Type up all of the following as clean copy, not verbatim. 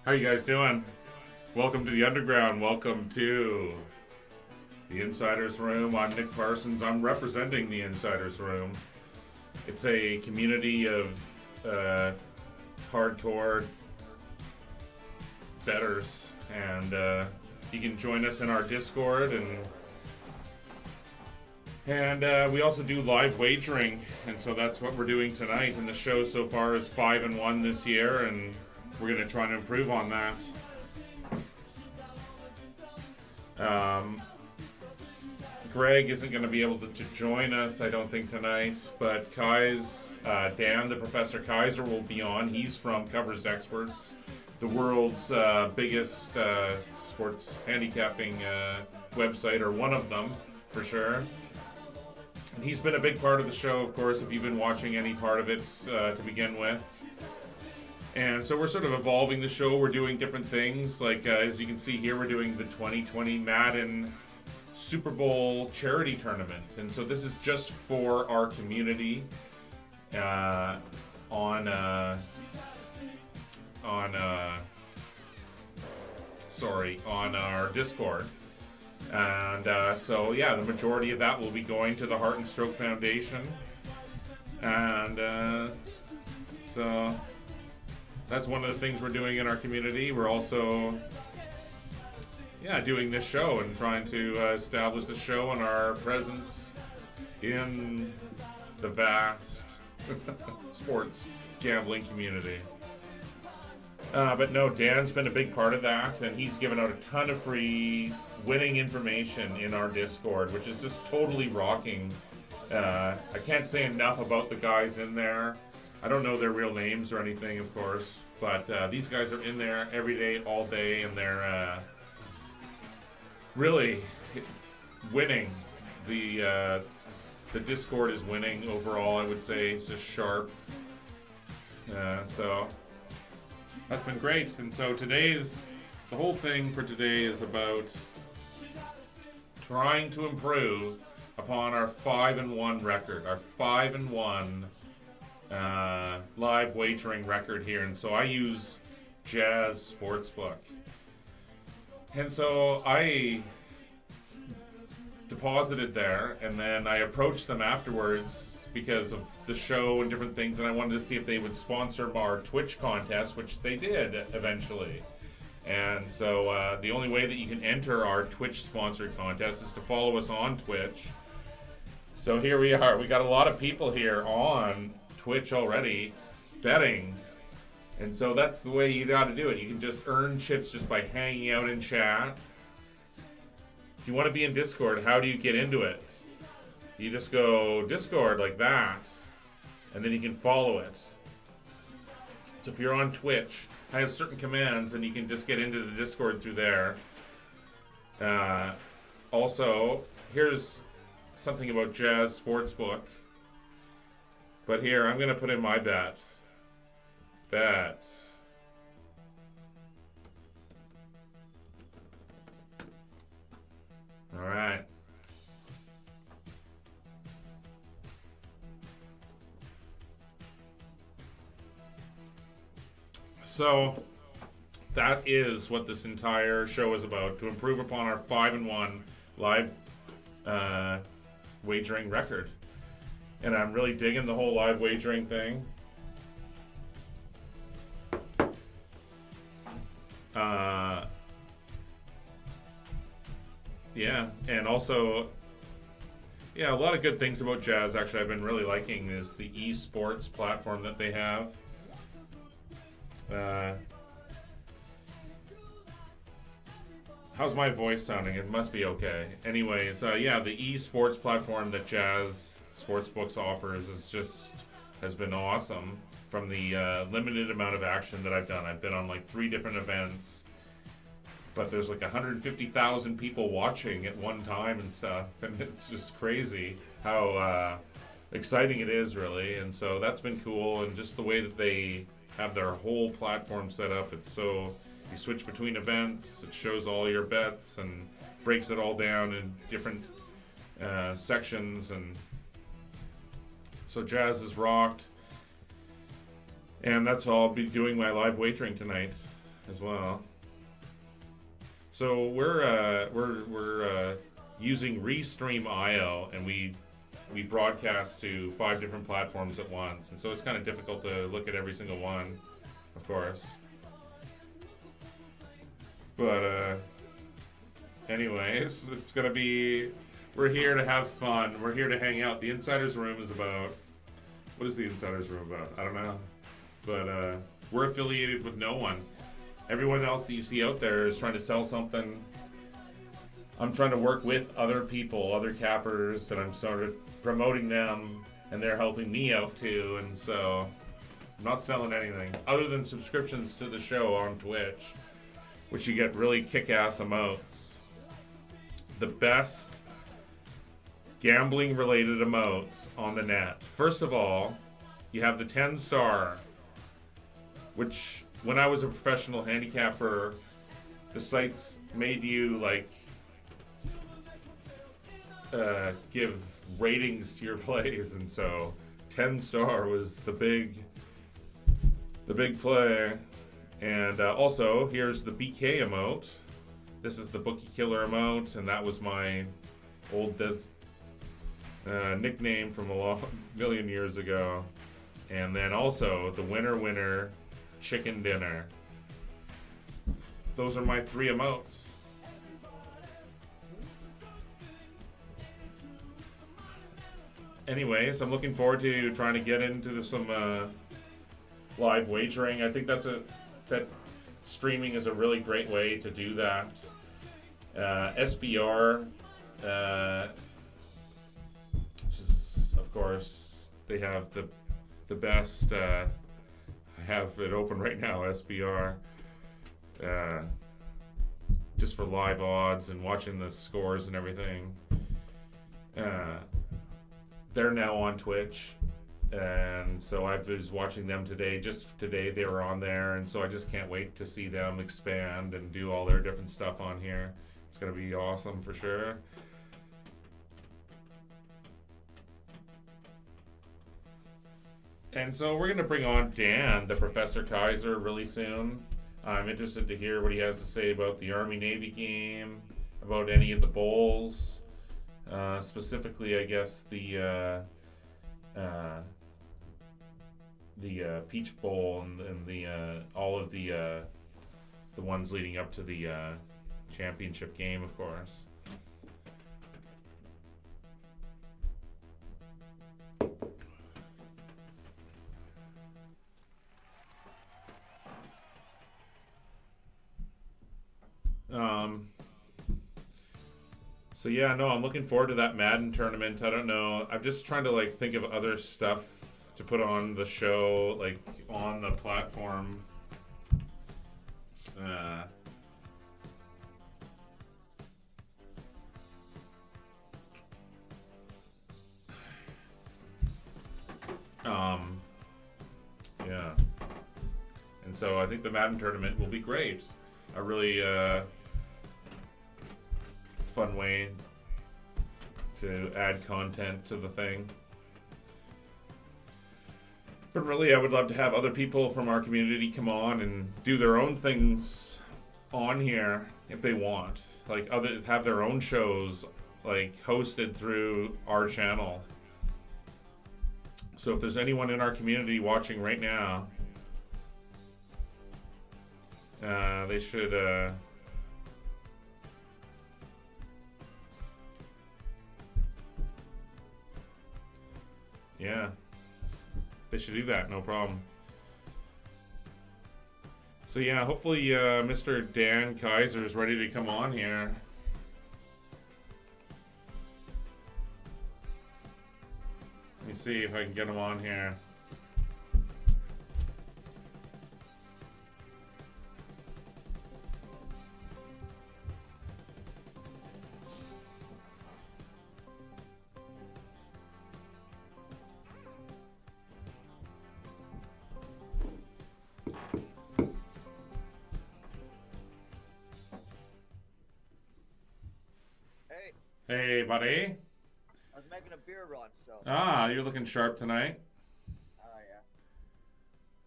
How you guys doing? Welcome to the Underground. Welcome to the Insider's Room. I'm Nick Parsons. I'm representing the Insider's Room. It's a community of hardcore bettors, and you can join us in our Discord, and we also do live wagering, and so that's what we're doing tonight. And the show so far is 5-1 this year, and we're going to try and improve on that. Greg isn't going to be able to join us, I don't think, tonight, but Dan, the Professor Kaiser, will be on. He's from Covers Experts, the world's biggest sports handicapping website, or one of them, for sure. And he's been a big part of the show, of course, if you've been watching any part of it to begin with. And so we're sort of evolving the show. We're doing different things. Like, as you can see here, we're doing the 2020 Madden Super Bowl charity tournament. And so this is just for our community on our Discord. And so, yeah, the majority of that will be going to the Heart and Stroke Foundation. And so that's one of the things we're doing in our community. We're also, doing this show and trying to establish the show and our presence in the vast sports gambling community. But no, Dan's been a big part of that, and he's given out a ton of free winning information in our Discord, which is just totally rocking. I can't say enough about the guys in there. I don't know their real names or anything, of course, but these guys are in there every day, all day, and they're really winning. The Discord is winning overall, I would say. It's just sharp. So that's been great. And so the whole thing for today is about trying to improve upon our 5-1 record, our 5-1 live wagering record here. And so I use Jazz Sportsbook. And so I deposited there, and then I approached them afterwards because of the show and different things, and I wanted to see if they would sponsor our Twitch contest, which they did eventually. And so the only way that you can enter our Twitch sponsored contest is to follow us on Twitch. So here we are. We got a lot of people here on Twitch already betting. And so that's the way you got to do it. You can just earn chips just by hanging out in chat. If you want to be in Discord, how do you get into it? You just go Discord like that, and then you can follow it. So if you're on Twitch, I have certain commands, and you can just get into the Discord through there. Also, here's something about Jazz Sportsbook. But here, I'm going to put in my bet. All right. So that is what this entire show is about, to improve upon our 5-1 live wagering record. And I'm really digging the whole live wagering thing. And also, a lot of good things about Jazz, actually, I've been really liking is the esports platform that they have. How's my voice sounding? It must be okay. Anyways, the esports platform that Jazz Sportsbooks offers has been awesome. From the limited amount of action that I've done, I've been on like 3 different events, but there's like 150,000 people watching at one time and stuff, and it's just crazy how exciting it is, really. And so that's been cool, and just the way that they have their whole platform set up, it's so you switch between events, it shows all your bets and breaks it all down in different sections, and so Jazz is rocked. And that's all I'll be doing my live wagering tonight. as well. So we're using Restream.io, and we broadcast to 5 different platforms at once, and so it's kind of difficult to look at every single one, of course. But anyways, it's gonna be. We're here to have fun. We're here to hang out. The Insider's Room is about. What is the Insider's Room about? I don't know, but we're affiliated with no one. Everyone else that you see out there is trying to sell something. I'm trying to work with other people, other cappers, and I'm sort of promoting them, and they're helping me out too. And so, I'm not selling anything other than subscriptions to the show on Twitch, which you get really kick-ass emotes. The best gambling-related emotes on the net. First of all, you have the 10-star, which when I was a professional handicapper, the sites made you like give ratings to your plays, and so 10-star was the big play. And also, here's the BK emote. This is the Bookie Killer emote, and that was my old nickname from a million years ago. And then also the winner chicken dinner. Those are my 3 emotes. Anyways, I'm looking forward to trying to get into some live wagering. I think that streaming is a really great way to do that. SBR, which is, of course, they have the best. I have it open right now, SBR, just for live odds and watching the scores and everything. They're now on Twitch, and so I was watching them today. Just today they were on there, and so I just can't wait to see them expand and do all their different stuff on here. It's going to be awesome for sure. And so we're going to bring on Dan, the Professor Kaiser, really soon. I'm interested to hear what he has to say about the Army-Navy game, about any of the bowls, specifically, I guess, the Peach Bowl and the all of the ones leading up to the championship game, of course. So yeah, no, I'm looking forward to that Madden tournament. I don't know. I'm just trying to like think of other stuff to put on the show, like on the platform. Yeah. And so I think the Madden tournament will be great. A really fun way to add content to the thing. But really, I would love to have other people from our community come on and do their own things on here if they want. Like have their own shows like hosted through our channel. So if there's anyone in our community watching right now, they should yeah, they should do that, no problem. So yeah, hopefully Mr. Dan Kaiser is ready to come on here. Let me see if I can get him on here. Hey, buddy. I was making a beer run, so. Ah, you're looking sharp tonight.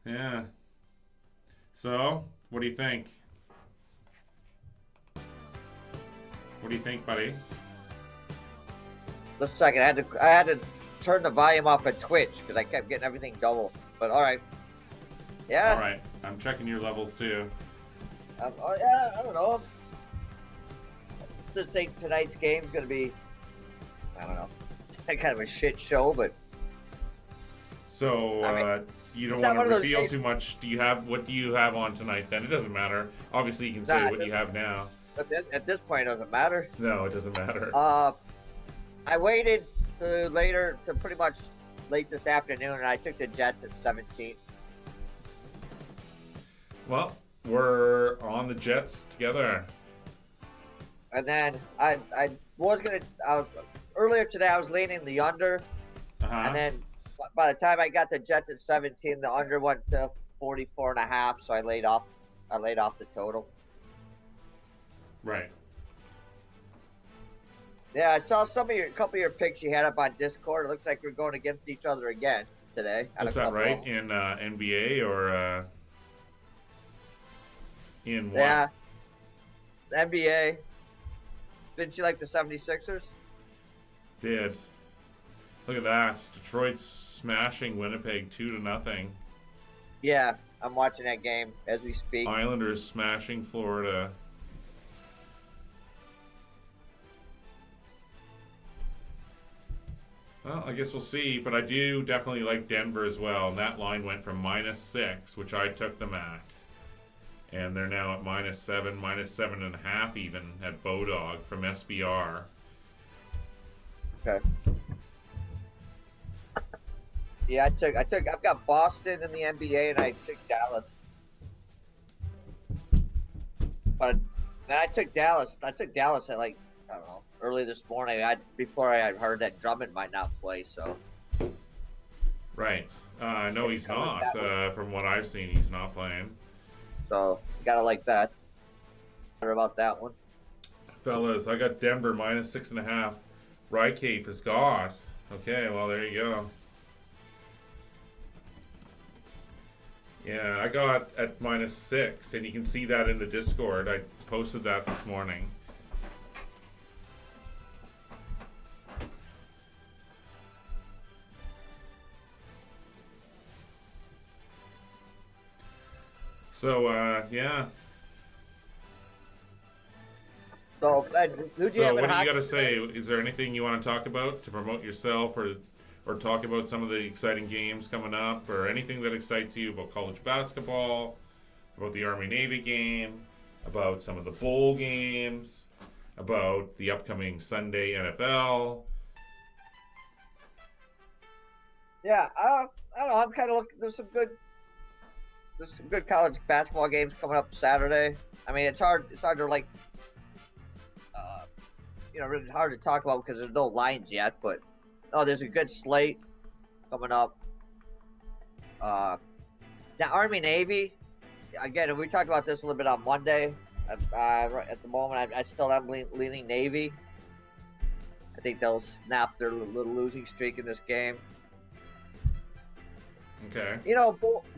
Yeah. Yeah. So, What do you think? What do you think, buddy? Just a second. I had to turn the volume off at Twitch because I kept getting everything double. But all right. Yeah. All right. I'm checking your levels too. Oh yeah. I don't know. Just think tonight's game's gonna be, I don't know, kind of a shit show, but. So I mean, you don't it's not want to one of those reveal games- too much. What do you have on tonight? Then it doesn't matter. Obviously, you can say Nah, what you have now. At this point, it doesn't matter. No, it doesn't matter. I waited to pretty much late this afternoon, and I took the Jets at 17. Well, we're on the Jets together. And then earlier today I was leaning the under, and then by the time I got the Jets at 17, the under went to 44.5, so I laid off the total. Right. Yeah, I saw a couple of your picks you had up on Discord. It looks like we're going against each other again today. Is that right? In NBA or in what? Yeah. The NBA. Didn't you like the 76ers? Did. Look at that. Detroit's smashing Winnipeg 2-0. Yeah, I'm watching that game as we speak. Islanders smashing Florida. Well, I guess we'll see, but I do definitely like Denver as well. And that line went from -6, which I took them at. And they're now at -7, -7.5 even at Bodog from SBR. Okay. Yeah, I've got Boston in the NBA, and I took Dallas. But then I took Dallas at like, I don't know, early this morning. Before I had heard that Drummond might not play, so. Right. No, he's not. From what I've seen, he's not playing. So, gotta like that. What about that one? Fellas, I got Denver -6.5. Rycape has got. Okay, well, there you go. Yeah, I got at -6, and you can see that in the Discord. I posted that this morning. So, yeah. So, who do you have So, in what do you hockey? got to say? Is there anything you want to talk about to promote yourself, or talk about some of the exciting games coming up, or anything that excites you about college basketball, about the Army-Navy game, about some of the bowl games, about the upcoming Sunday NFL? Yeah, I don't know. I'm kind of looking. There's some good college basketball games coming up Saturday. I mean, it's hard to like, really hard to talk about because there's no lines yet. But no, there's a good slate coming up. The Army Navy. Again, we talked about this a little bit on Monday. At the moment, I still am leaning Navy. I think they'll snap their little losing streak in this game. Okay.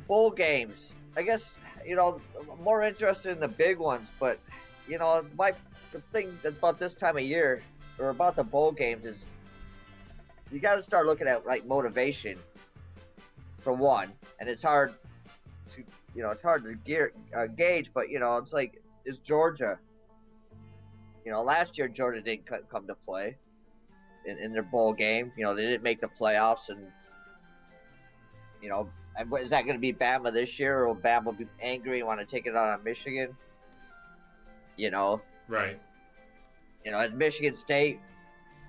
Bowl games. I guess, I'm more interested in the big ones, but, the thing about this time of year, or about the bowl games, is you got to start looking at, like, motivation, for one. And it's hard to, gauge, but, it's like, is Georgia. Last year, Georgia didn't come to play in their bowl game. They didn't make the playoffs, and, is that going to be Bama this year, or will Bama be angry and want to take it out on Michigan? Right. Is Michigan State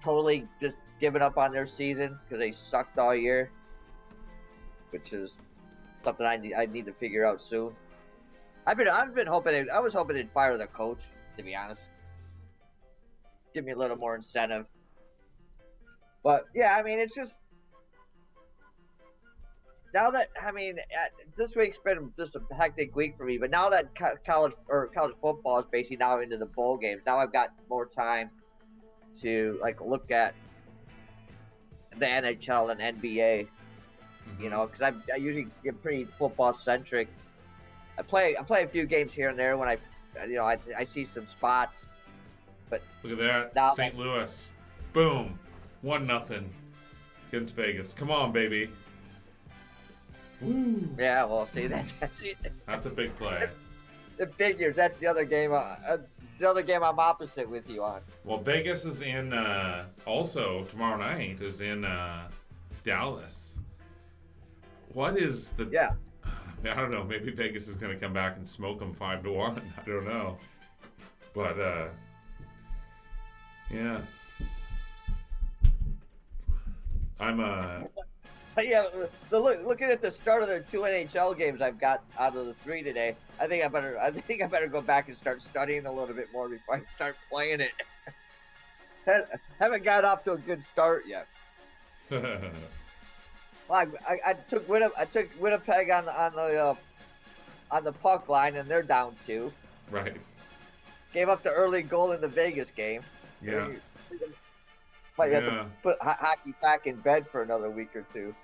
totally just giving up on their season because they sucked all year? Which is something I need to figure out soon. I've been hoping I was hoping they'd fire the coach, to be honest. Give me a little more incentive. But yeah, I mean, it's just. Now that, this week's been just a hectic week for me, but now that college football is basically now into the bowl games, now I've got more time to look at the NHL and NBA, because I usually get pretty football centric, I play a few games here and there when I see some spots, but Look at that. now St. Louis. Boom. 1-0 against Vegas. Come on, baby. Woo. yeah, well, see That's a big play. the figures. That's the other game. The other game I'm opposite with you on. Well, Vegas is in also tomorrow night is in Dallas. What is the? Yeah. I don't know. Maybe Vegas is going to come back and smoke them 5-1. I don't know. But yeah, I'm Yeah, looking at the start of the 2 NHL games I've got out of the 3 today, I think I better go back and start studying a little bit more before I start playing it. Haven't got off to a good start yet. Well, I took Winnipeg on the puck line, and they're down 2. right. Gave up the early goal in the Vegas game. Yeah. Might have to put hockey back in bed for another week or 2.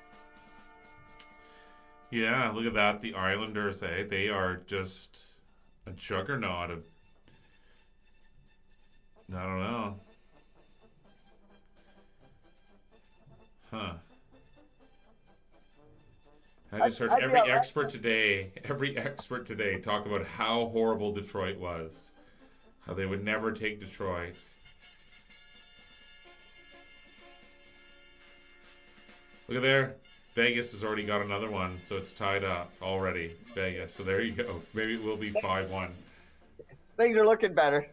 Yeah, look at that. The Islanders, they are just a juggernaut of. I don't know. Huh. I just heard every expert today talk about how horrible Detroit was. How they would never take Detroit. Look at there. Vegas has already got another one, so it's tied up already. Vegas. So there you go. Maybe it will be 5-1. Things are looking better.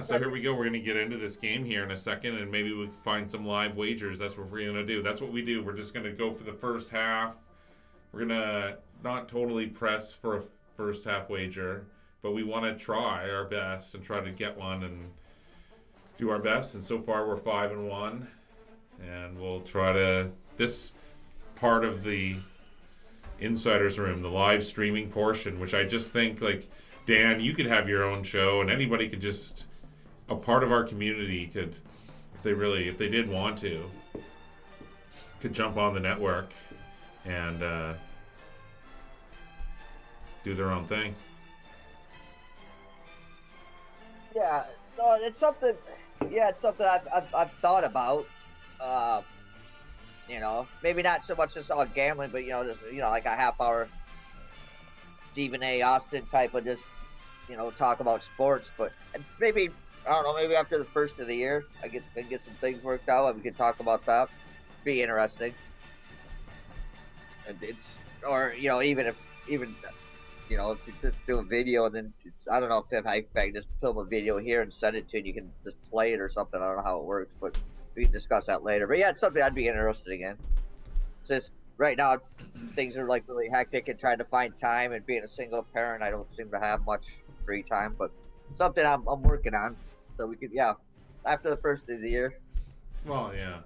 So here we go. We're going to get into this game here in a second, and maybe we'll find some live wagers. That's what we're going to do. That's what we do. We're just going to go for the first half. We're going to not totally press for a first half wager, but we want to try our best and try to get one and do our best. And so far we're 5-1, and we'll try to this part of the insiders room, the live streaming portion, which I just think, like, Dan, you could have your own show, and anybody could just, a part of our community could, if they did want to, could jump on the network and do their own thing. Yeah, no, it's something. Yeah, it's something I've thought about. Maybe not so much just on gambling, but just like a half hour Stephen A. Austin type of just talk about sports. But maybe I don't know. Maybe after the first of the year, I get some things worked out. We could talk about that. Be interesting. And even if you just do a video and then I don't know if I can just film a video here and send it to you and you can just play it or something. I don't know how it works, but we can discuss that later. But yeah, it's something I'd be interested in. It's just right now things are like really hectic and trying to find time, and being a single parent, I don't seem to have much free time, but something I'm working on. So we could, after the first of the year. Well, yeah.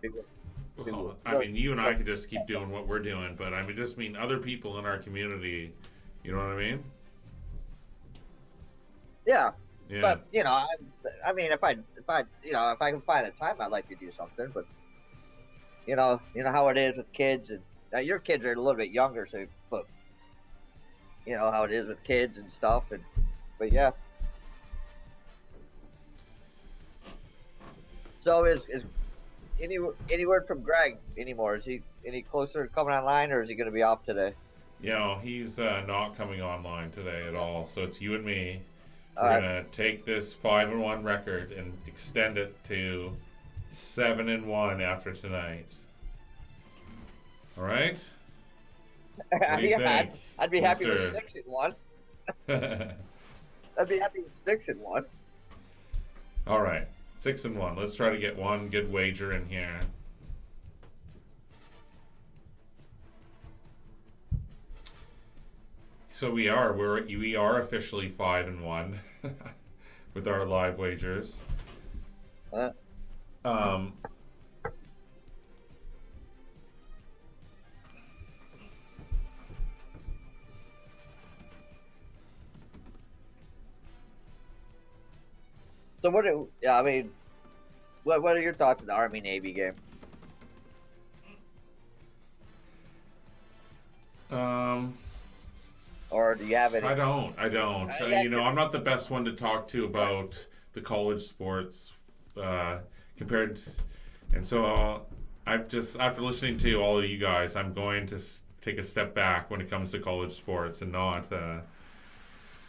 Well, I mean, you and I could just keep doing what we're doing, but I mean, other people in our community. You know what I mean? Yeah. But I mean, if I can find the time, I'd like to do something. But you know how it is with kids, and now your kids are a little bit younger, so but you know how it is with kids and stuff, but yeah. So is any word from Greg anymore? Is he any closer to coming online, or is he going to be off today? He's not coming online today at all. So it's you and me. All We're right. gonna take this 5-1 record and extend it to 7-1 after tonight. All right. What do you think, I'd be happy with Mr. 6-1. I'd be happy with 6-1. All right, 6-1. Let's try to get one good wager in here. So we are officially 5-1 with our live wagers. So what? Yeah, I mean, what are your thoughts on the Army Navy game? Um, Or do you have any? I don't. I don't. Yeah, I'm not the best one to talk to about the college sports compared. And so I've just after listening to all of you guys, I'm going to take a step back when it comes to college sports and not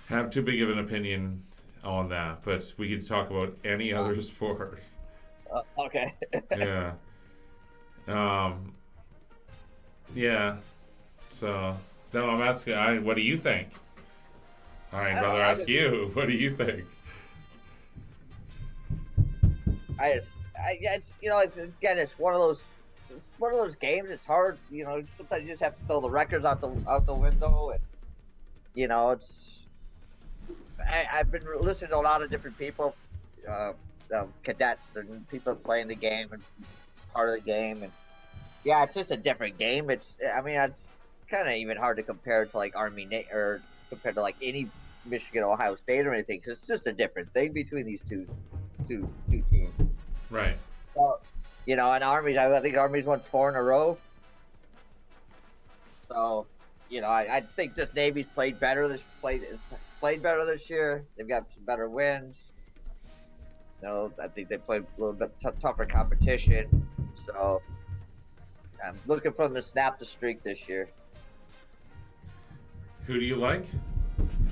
have too big of an opinion on that. But we could talk about any other sport. Okay. Yeah. Um, yeah. So, no, I'm asking, what do you think? I'd rather ask you. What do you think? Yeah, it's it's again, it's one of those games. It's hard, sometimes you just have to throw the records out the window, and it's. I've been listening to a lot of different people, cadets and people playing the game and part of the game, and yeah, it's just a different game. It's kind of even hard to compare to like or compared to like any Michigan, Ohio State or anything, because it's just a different thing between these two teams. Right. So, and I think Army's won 4 in a row. So, I think this Navy's played better better this year. They've got some better wins. I think they played a little bit tougher competition. So, I'm looking for them to snap the streak this year. Who do you like?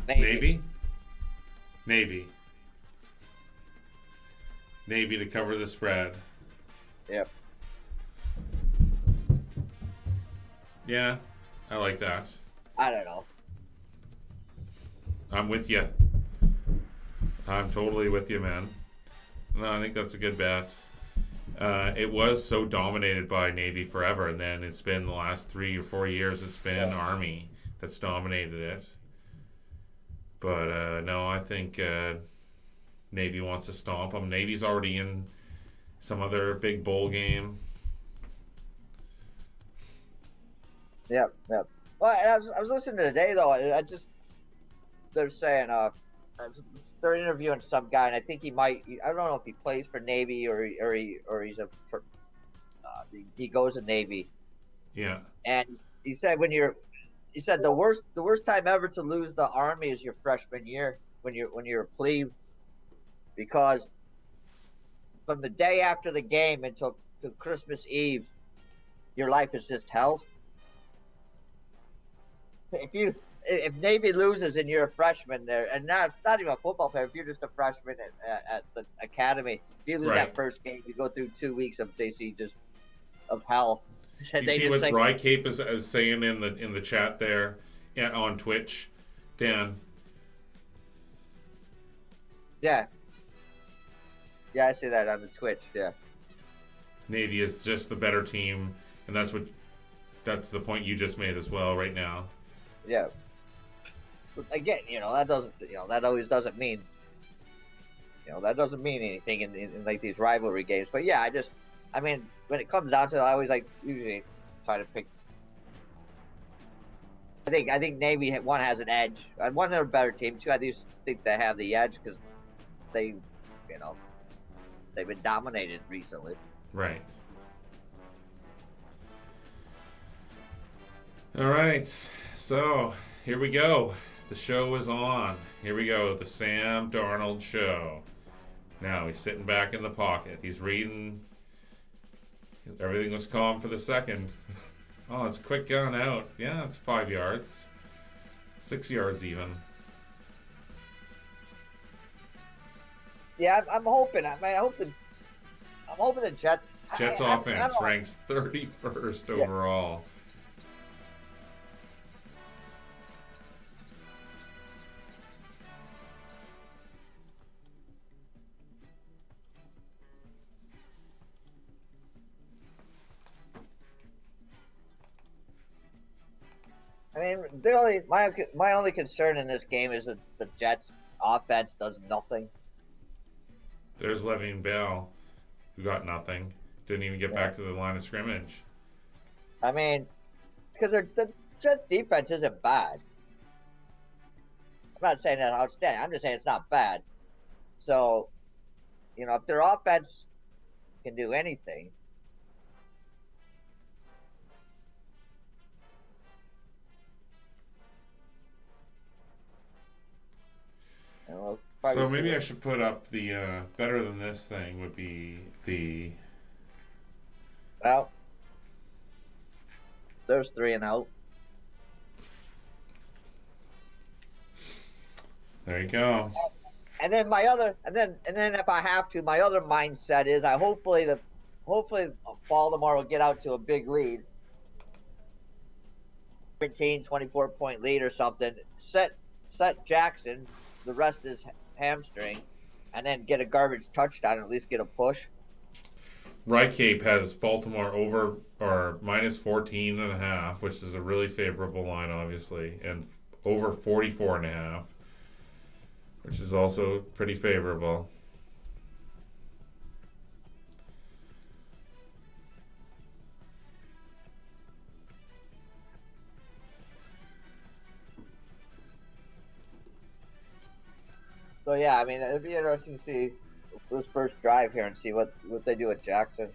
Navy. Navy to cover the spread. Yep. Yeah, I like that. I don't know. I'm with you. I'm totally with you, man. No, I think that's a good bet. It was so dominated by Navy forever, and then it's been the last 3 or 4 years, it's been Army that's dominated it. But no, I think Navy wants to stomp them. Navy's already in some other big bowl game. Yep. Well, I was listening to today though. They're saying they're interviewing some guy, and I think he might. I don't know if he plays for Navy or he's he goes to Navy. Yeah. And he said he said the worst time ever to lose the Army is your freshman year when you're a plebe, because from the day after the game until Christmas Eve, your life is just hell. If Navy loses and you're a freshman there, and not even a football player, if you're just a freshman at the academy, if you lose that first game, you go through 2 weeks of basically just of hell. You see what Bry Cape is saying in the chat there on Twitch, Dan? Yeah. Yeah, I see that on the Twitch. Yeah. Navy is just the better team, and that's the point you just made as well right now. Yeah. But again, that always doesn't mean, that doesn't mean anything in like these rivalry games. But yeah, when it comes down to it, I always usually try to pick. I think Navy one has an edge. One, they're a better team. Two, I just think they have the edge because they've been dominated recently. Right. All right. So here we go. The show is on. Here we go. The Sam Darnold Show. Now he's sitting back in the pocket. He's reading. Everything was calm for the second. Oh, it's a quick gun out. Yeah, it's 5 yards. 6 yards even. Yeah, I'm hoping. I'm hoping the Jets. Jets offense ranks 31st overall. I mean, my only concern in this game is that the Jets' offense does nothing. There's Le'Veon Bell, who got nothing. Didn't even get back to the line of scrimmage. I mean, because the Jets' defense isn't bad. I'm not saying that's outstanding. I'm just saying it's not bad. So, you know, if their offense can do anything, you know, So probably maybe I should. should put up the better than this thing would be the. Well, there's 3-0. There you go. And then my other, and then if I have to, my other mindset is I hopefully Baltimore will get out to a big lead, 17, 24-point lead or something. Set Jackson, the rest is hamstring, and then get a garbage touchdown and at least get a push. Rycape has Baltimore over or minus 14.5, which is a really favorable line, obviously, and over 44.5, which is also pretty favorable. So yeah, I mean it'd be interesting to see this first drive here and see what they do with Jackson.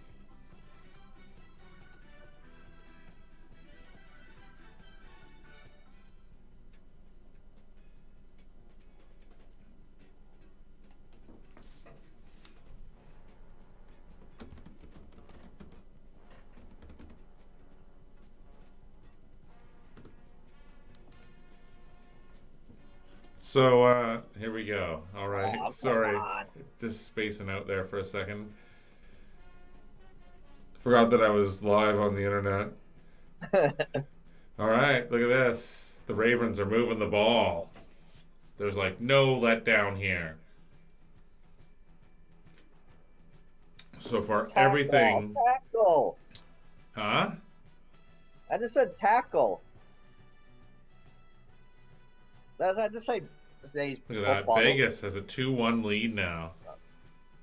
So here we go. All right. Oh, come Sorry. on. Just spacing out there for a second. Forgot that I was live on the internet. All right, look at this. The Ravens are moving the ball. There's like no letdown here. So far, everything. Tackle. Huh? I just said tackle. I just say today's Look at that. Vegas has a 2-1 lead now.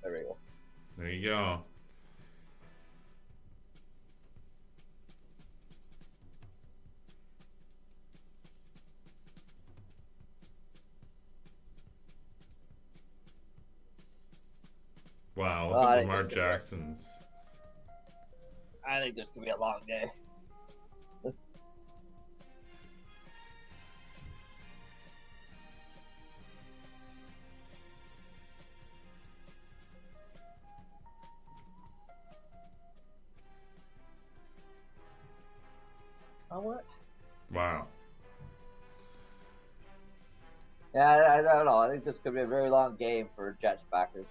There we go. There you go. Wow, look at Lamar Jackson's. I think this could be a long day. Oh, what? Wow. Yeah, I don't know. I think this could be a very long game for Jets backers.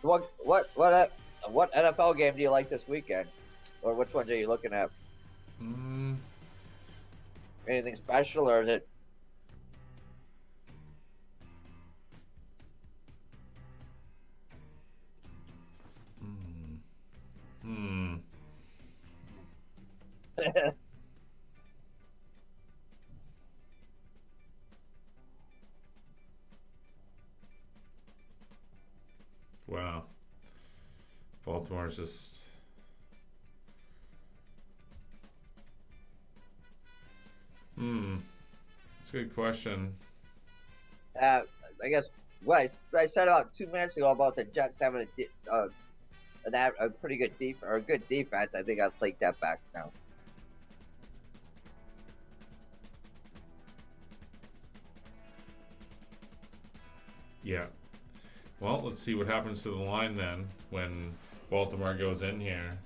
What NFL game do you like this weekend, or which ones are you looking at? Anything special, or is it? Wow. Baltimore's just. That's a good question. I guess what I said about 2 minutes ago about the Jets having a pretty good good defense. I think I'll take that back now. Yeah. Well, let's see what happens to the line then when Baltimore goes in here.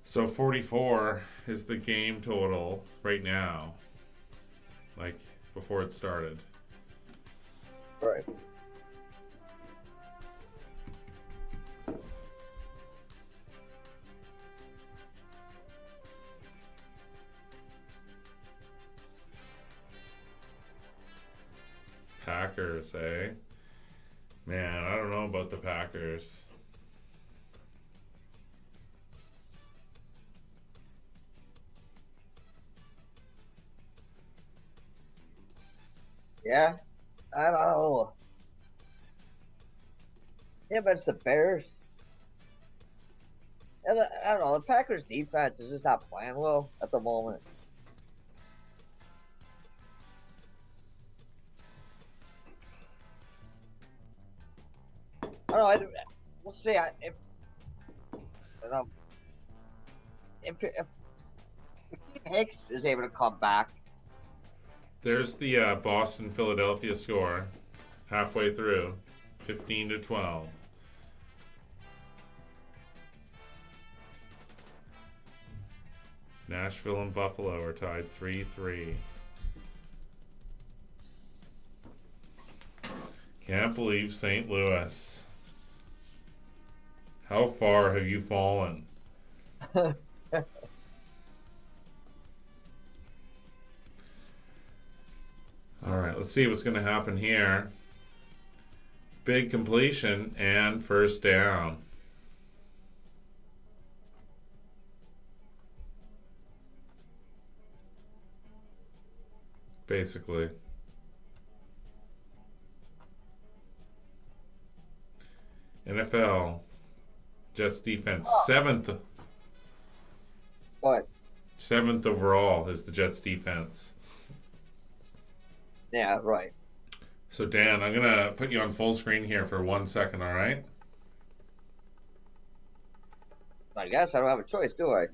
So 44 is the game total right now, like before it started. Right. Packers, eh? Man, I don't know about the Packers. Yeah, I don't know. Yeah, but it's the Bears. And I don't know. The Packers' defense is just not playing well at the moment. I don't know. We'll see. Um, if Hicks is able to come back, There's the Boston-Philadelphia score halfway through, 15-12. Nashville and Buffalo are tied 3-3. Can't believe St. Louis. How far have you fallen? All right, let's see what's going to happen here. Big completion and first down. Basically. NFL. Jets defense. Seventh but overall is the Jets defense. yeah, right. So Dan, I'm going to put you on full screen here for 1 second, all right? I guess I don't have a choice, do I?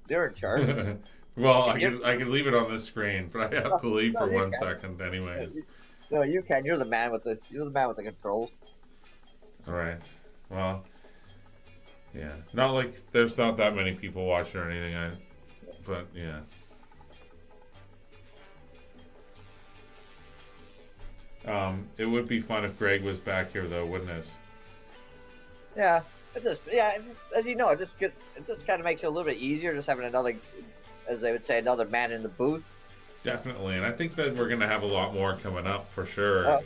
You're in charge. Well, I could leave it on this screen, but I have to leave for 1 can. second anyways. No, you can. You're the man with the controls. All right. Well, yeah. Not like there's not that many people watching or anything. But yeah. It would be fun if Greg was back here, though, wouldn't it? Yeah, it's just, as you know, it just kind of makes it a little bit easier just having another, as they would say, another man in the booth. Definitely, and I think that we're going to have a lot more coming up for sure.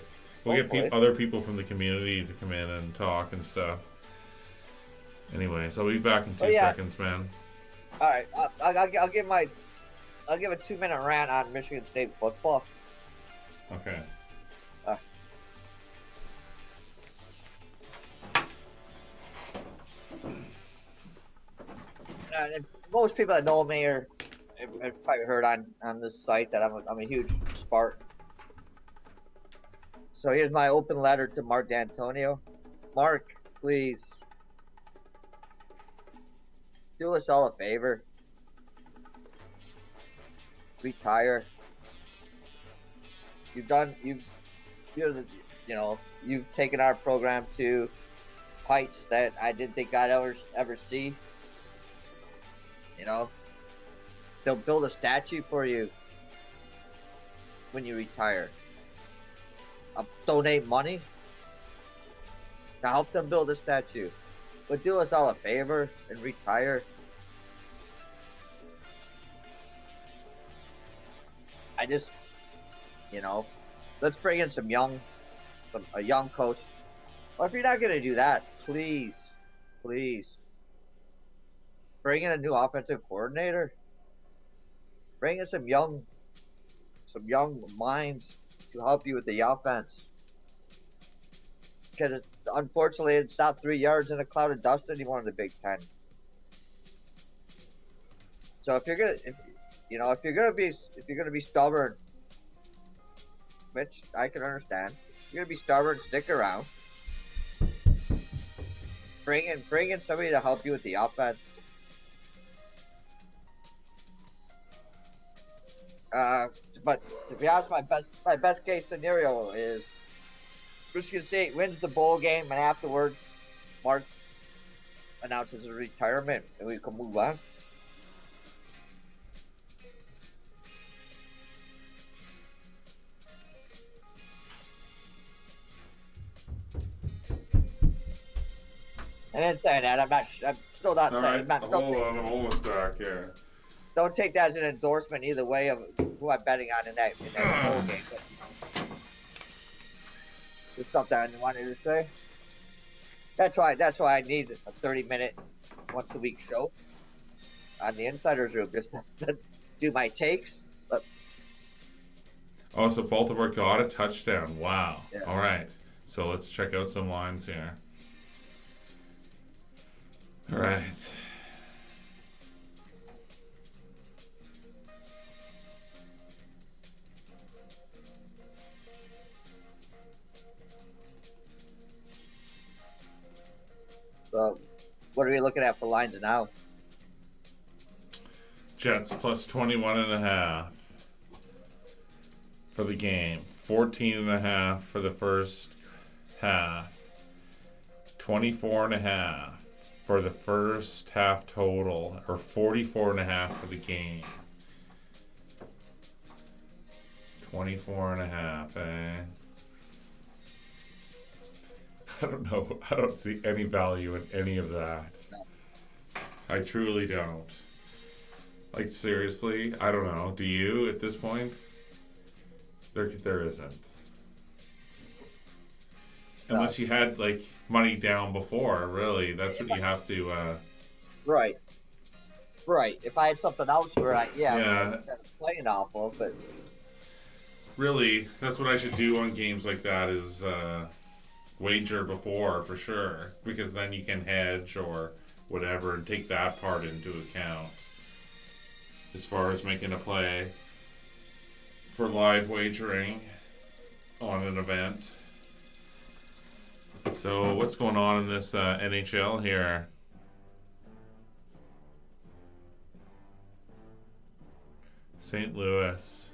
We'll get other people from the community to come in and talk and stuff. Anyway, so I'll be back in 2 seconds, man. All right, I'll give a 2-minute rant on Michigan State football. Okay. Most people that know me have probably heard on this site that I'm a huge Spartan. So here's my open letter to Mark D'Antonio. Mark, please do us all a favor. Retire. You've taken our program to heights that I didn't think I'd ever see. You know, they'll build a statue for you when you retire. I'll donate money to help them build a statue. But do us all a favor and retire. I just, let's bring in a young coach. Or if you're not going to do that, please, bring in a new offensive coordinator. Bring in some young minds to help you with the offense. Because unfortunately, it's not 3 yards in a cloud of dust anymore in the Big Ten. So if you're gonna be stubborn, which I can understand, if you're gonna be stubborn, stick around. Bring in somebody to help you with the offense. But to be honest, my best case scenario is Michigan State wins the bowl game, and afterwards, Mark announces his retirement, and we can move on. And then saying that, I'm still not saying. All right, hold on, I'm almost back here. Don't take that as an endorsement either way of who I'm betting on in that bowl game. Just something I wanted to say. That's why I need a 30-minute once a week show on the Insiders Room just to do my takes. But Oh, so Baltimore got a touchdown. Wow. yeah. All right. So let's check out some lines here. All right. So, what are we looking at for lines now? Jets plus 21.5 for the game. 14.5 for the first half. 24.5 for the first half total, or 44.5 for the game. 24.5, eh? I don't know. I don't see any value in any of that. I truly don't. Like, seriously, I don't know. Do you at this point? There isn't. Unless you had, like, money down before, really. That's what you have to, Right. Right. If I had something else where Yeah. playing off of, but Really, that's what I should do on games like that is, wager before, for sure. Because then you can hedge or whatever and take that part into account. As far as making a play for live wagering on an event. So what's going on in this NHL here? St. Louis.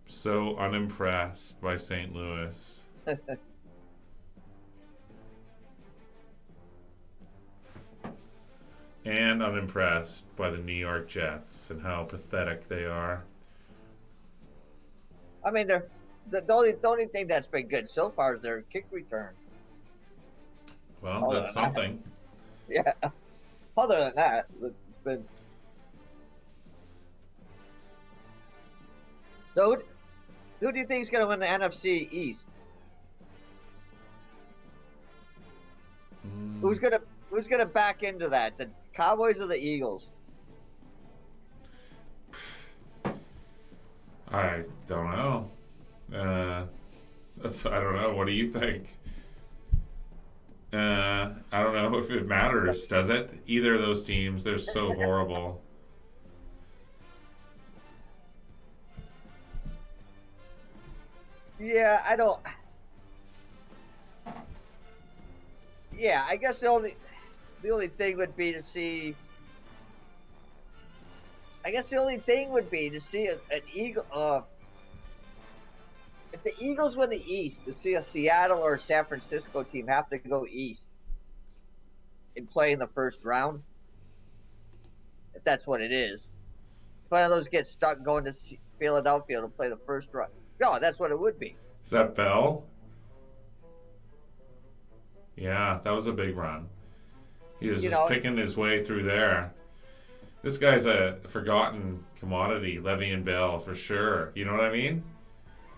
So unimpressed by St. Louis. And unimpressed by the New York Jets and how pathetic they are. I mean, they're the only thing that's been good so far is their kick return. Well, that's something. Yeah. Other than that, it's been. So, who do you think is going to win the NFC East? Who's gonna back into that? The Cowboys or the Eagles? I don't know. I don't know. What do you think? I don't know if it matters, does it? Either of those teams, they're so horrible. Yeah, I don't. Yeah, I guess the only thing would be to see. I guess the only thing would be to see an Eagle. If the Eagles win the East, to see a Seattle or a San Francisco team have to go East and play in the first round, if that's what it is. If one of those gets stuck going to Philadelphia to play the first round, no, that's what it would be. Is that Bell? Yeah, that was a big run. He was just picking his way through there. This guy's a forgotten commodity, Le'Veon Bell, for sure. You know what I mean?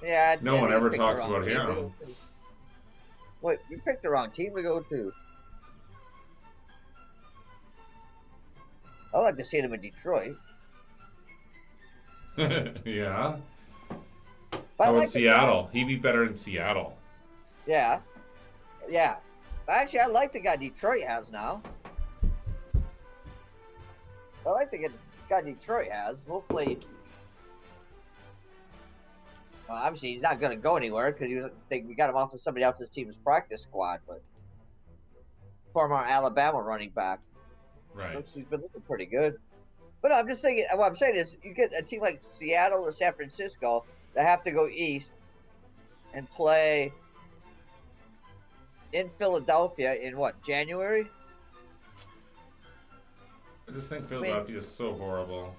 Yeah. No one ever talks about him. What? You picked the wrong team to go to. I'd like to see him in Detroit. Yeah. But How about Seattle? He'd be better in Seattle. Yeah. Yeah. Actually, I like the guy Detroit has now. I like the guy Detroit has. Hopefully. Well, obviously, he's not going to go anywhere because we got him off of somebody else's team's practice squad. But former Alabama running back. Right. He's been looking pretty good. But I'm just thinking, what I'm saying is, you get a team like Seattle or San Francisco that have to go east and play in Philadelphia in what, January? I just think Philadelphia is so horrible.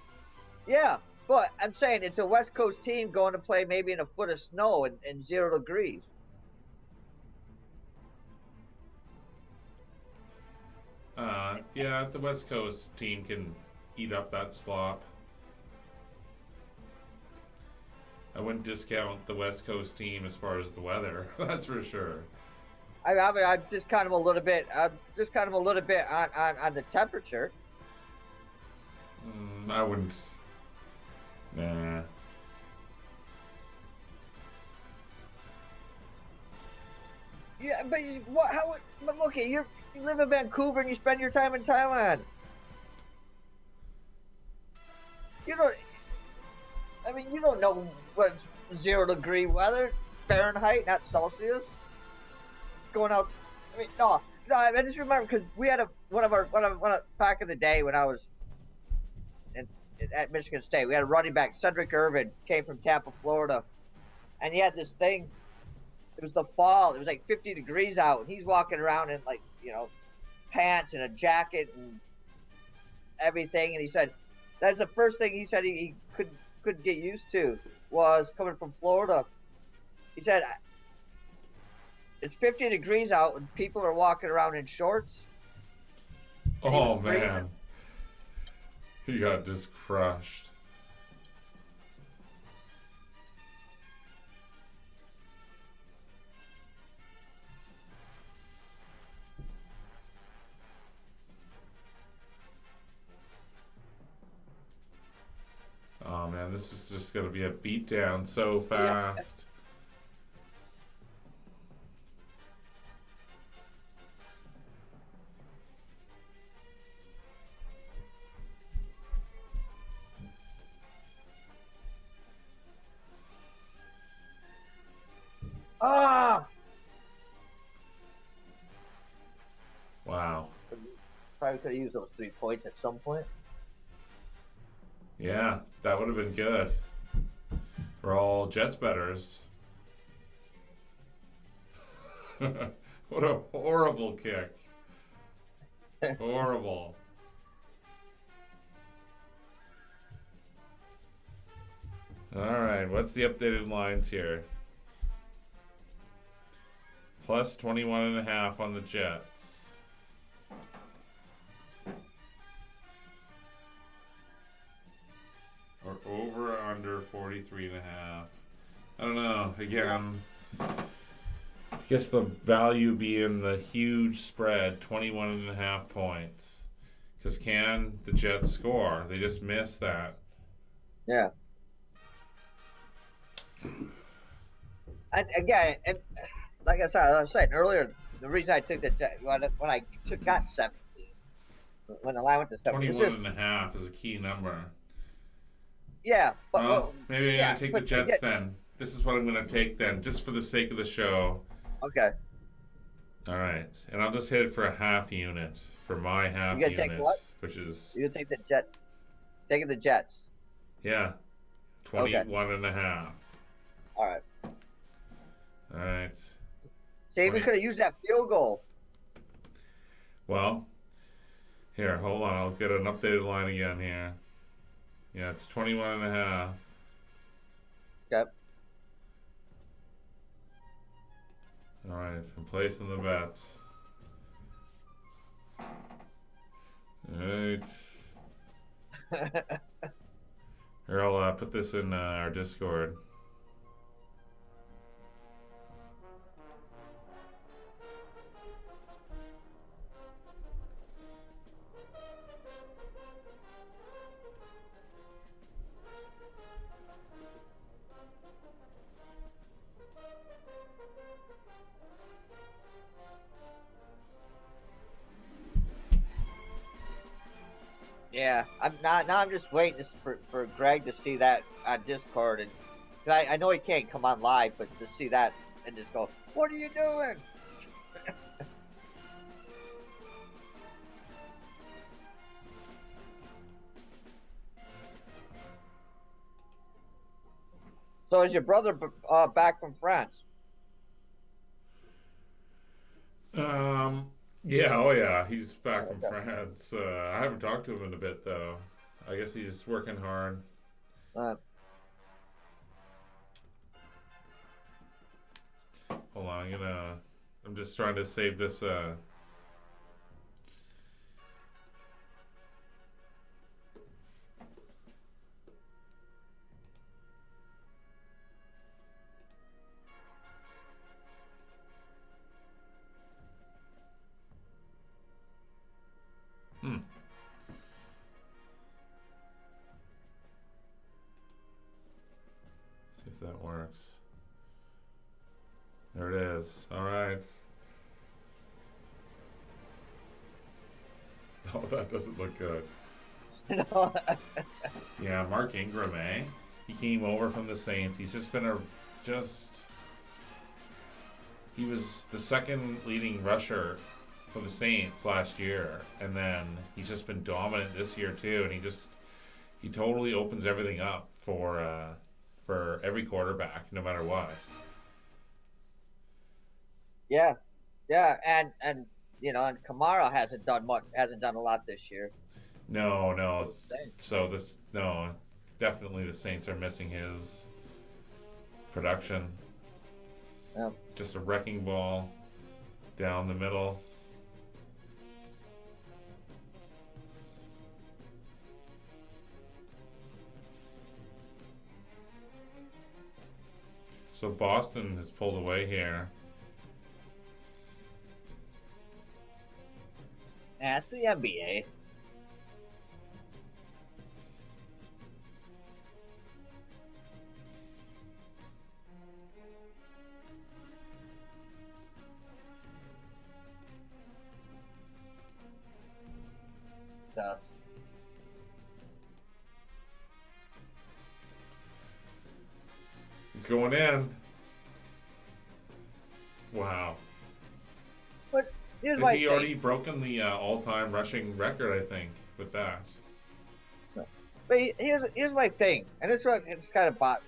Yeah, but I'm saying it's a West Coast team going to play maybe in a foot of snow and 0 degrees. Yeah, the West Coast team can eat up that slop. wouldn't discount the West Coast team as far as the weather. That's for sure. I'm just kind of a little bit. I'm just kind of a little bit on the temperature. I wouldn't. Nah. Yeah, but what? How? But look, you live in Vancouver and you spend your time in Thailand. You don't. I mean, you don't know what 0 degree weather, Fahrenheit, not Celsius. Going out. I mean, no. I just remember because we had one of back in the day when I was at Michigan State. We had a running back, Cedric Irvin, came from Tampa, Florida, and he had this thing. It was the fall. It was like 50 degrees out, and he's walking around in like pants and a jacket and everything. And he said that's the first thing he said he could get used to was coming from Florida. He said it's 50 degrees out and people are walking around in shorts. Oh man, he got just crushed. Oh man, this is just gonna be a beatdown so fast. Ah! Wow. Probably could have used those 3 points at some point. Yeah, that would have been good for all Jets bettors. What a horrible kick. Horrible. All right, what's the updated lines here? Plus 21.5 on the Jets. Or over or under 43.5. I don't know. Again, I guess the value being the huge spread, 21.5 points. Because can the Jets score? They just missed that. Yeah. And again, like I said, I was saying earlier, the reason I took the Jets when I got 17, when the line went to 17, 21.5 is a key number. Yeah, but well, maybe I'm gonna take the Jets then. This is what I'm gonna take then, just for the sake of the show. Okay. All right, and I'll just hit it for a half unit for my half you unit, take what? Which is you take the Jet. Taking the Jets. Yeah, 21.5. All right. All right. See, we could have used that field goal. Well, here, hold on. I'll get an updated line again here. Yeah, it's 21.5. Okay. All right, I'm placing the bet. All right. Here, I'll put this in our Discord. Yeah, I'm just waiting for Greg to see that on Discord, and cause I know he can't come on live, but to see that and just go, "What are you doing?" So is your brother back from France? Yeah, oh yeah, he's back from France. I haven't talked to him in a bit though. I guess he's working hard. Hold on, I'm just trying to save this. that works. There it is. All right. Oh, that doesn't look good. No. Yeah, Mark Ingram, eh? He came over from the Saints. He's just been he was the second leading rusher for the Saints last year, and then he's just been dominant this year too. And he totally opens everything up for every quarterback, no matter what. Yeah, yeah, and you know, and Kamara hasn't done a lot this year. No. So definitely the Saints are missing his production. Yeah. Just a wrecking ball down the middle. So Boston has pulled away here. That's the NBA. Stuff. He's going in. Wow. But here's Has my he thing. already broken the all-time rushing record, I think, with that? But here's my thing, and this is what it's kind of bought.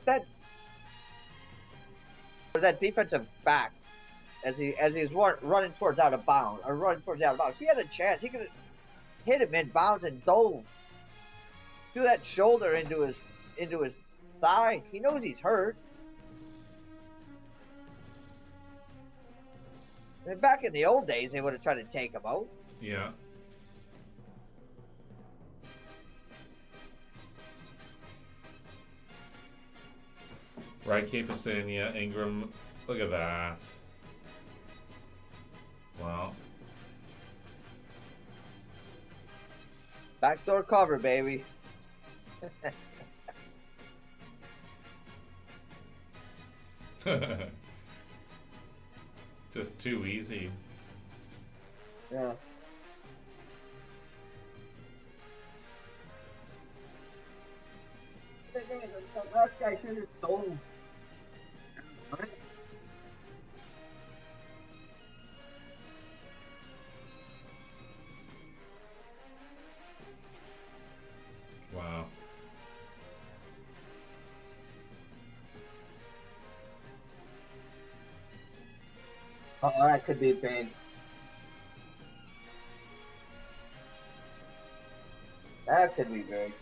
That defensive back, as he's running towards out of bounds, if he had a chance, he could have hit him in bounds and dove through that shoulder into his thigh. He knows he's hurt. And back in the old days, they would have tried to take him out. Yeah. Right, Capasania, Ingram. Look at that. Wow. Backdoor cover, baby. Just too easy. Yeah. That guy should have stolen. Wow. Oh, that could be big. That could be big.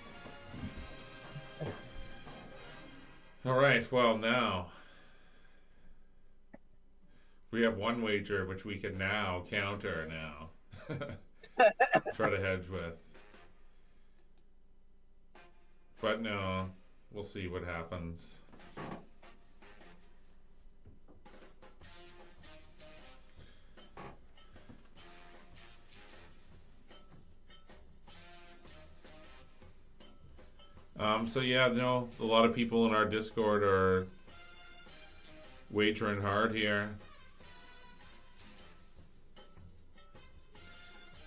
All right, well, now we have one wager which we can now counter now. Try to hedge with. But no, we'll see what happens. So yeah, no, a lot of people in our Discord are wagering hard here.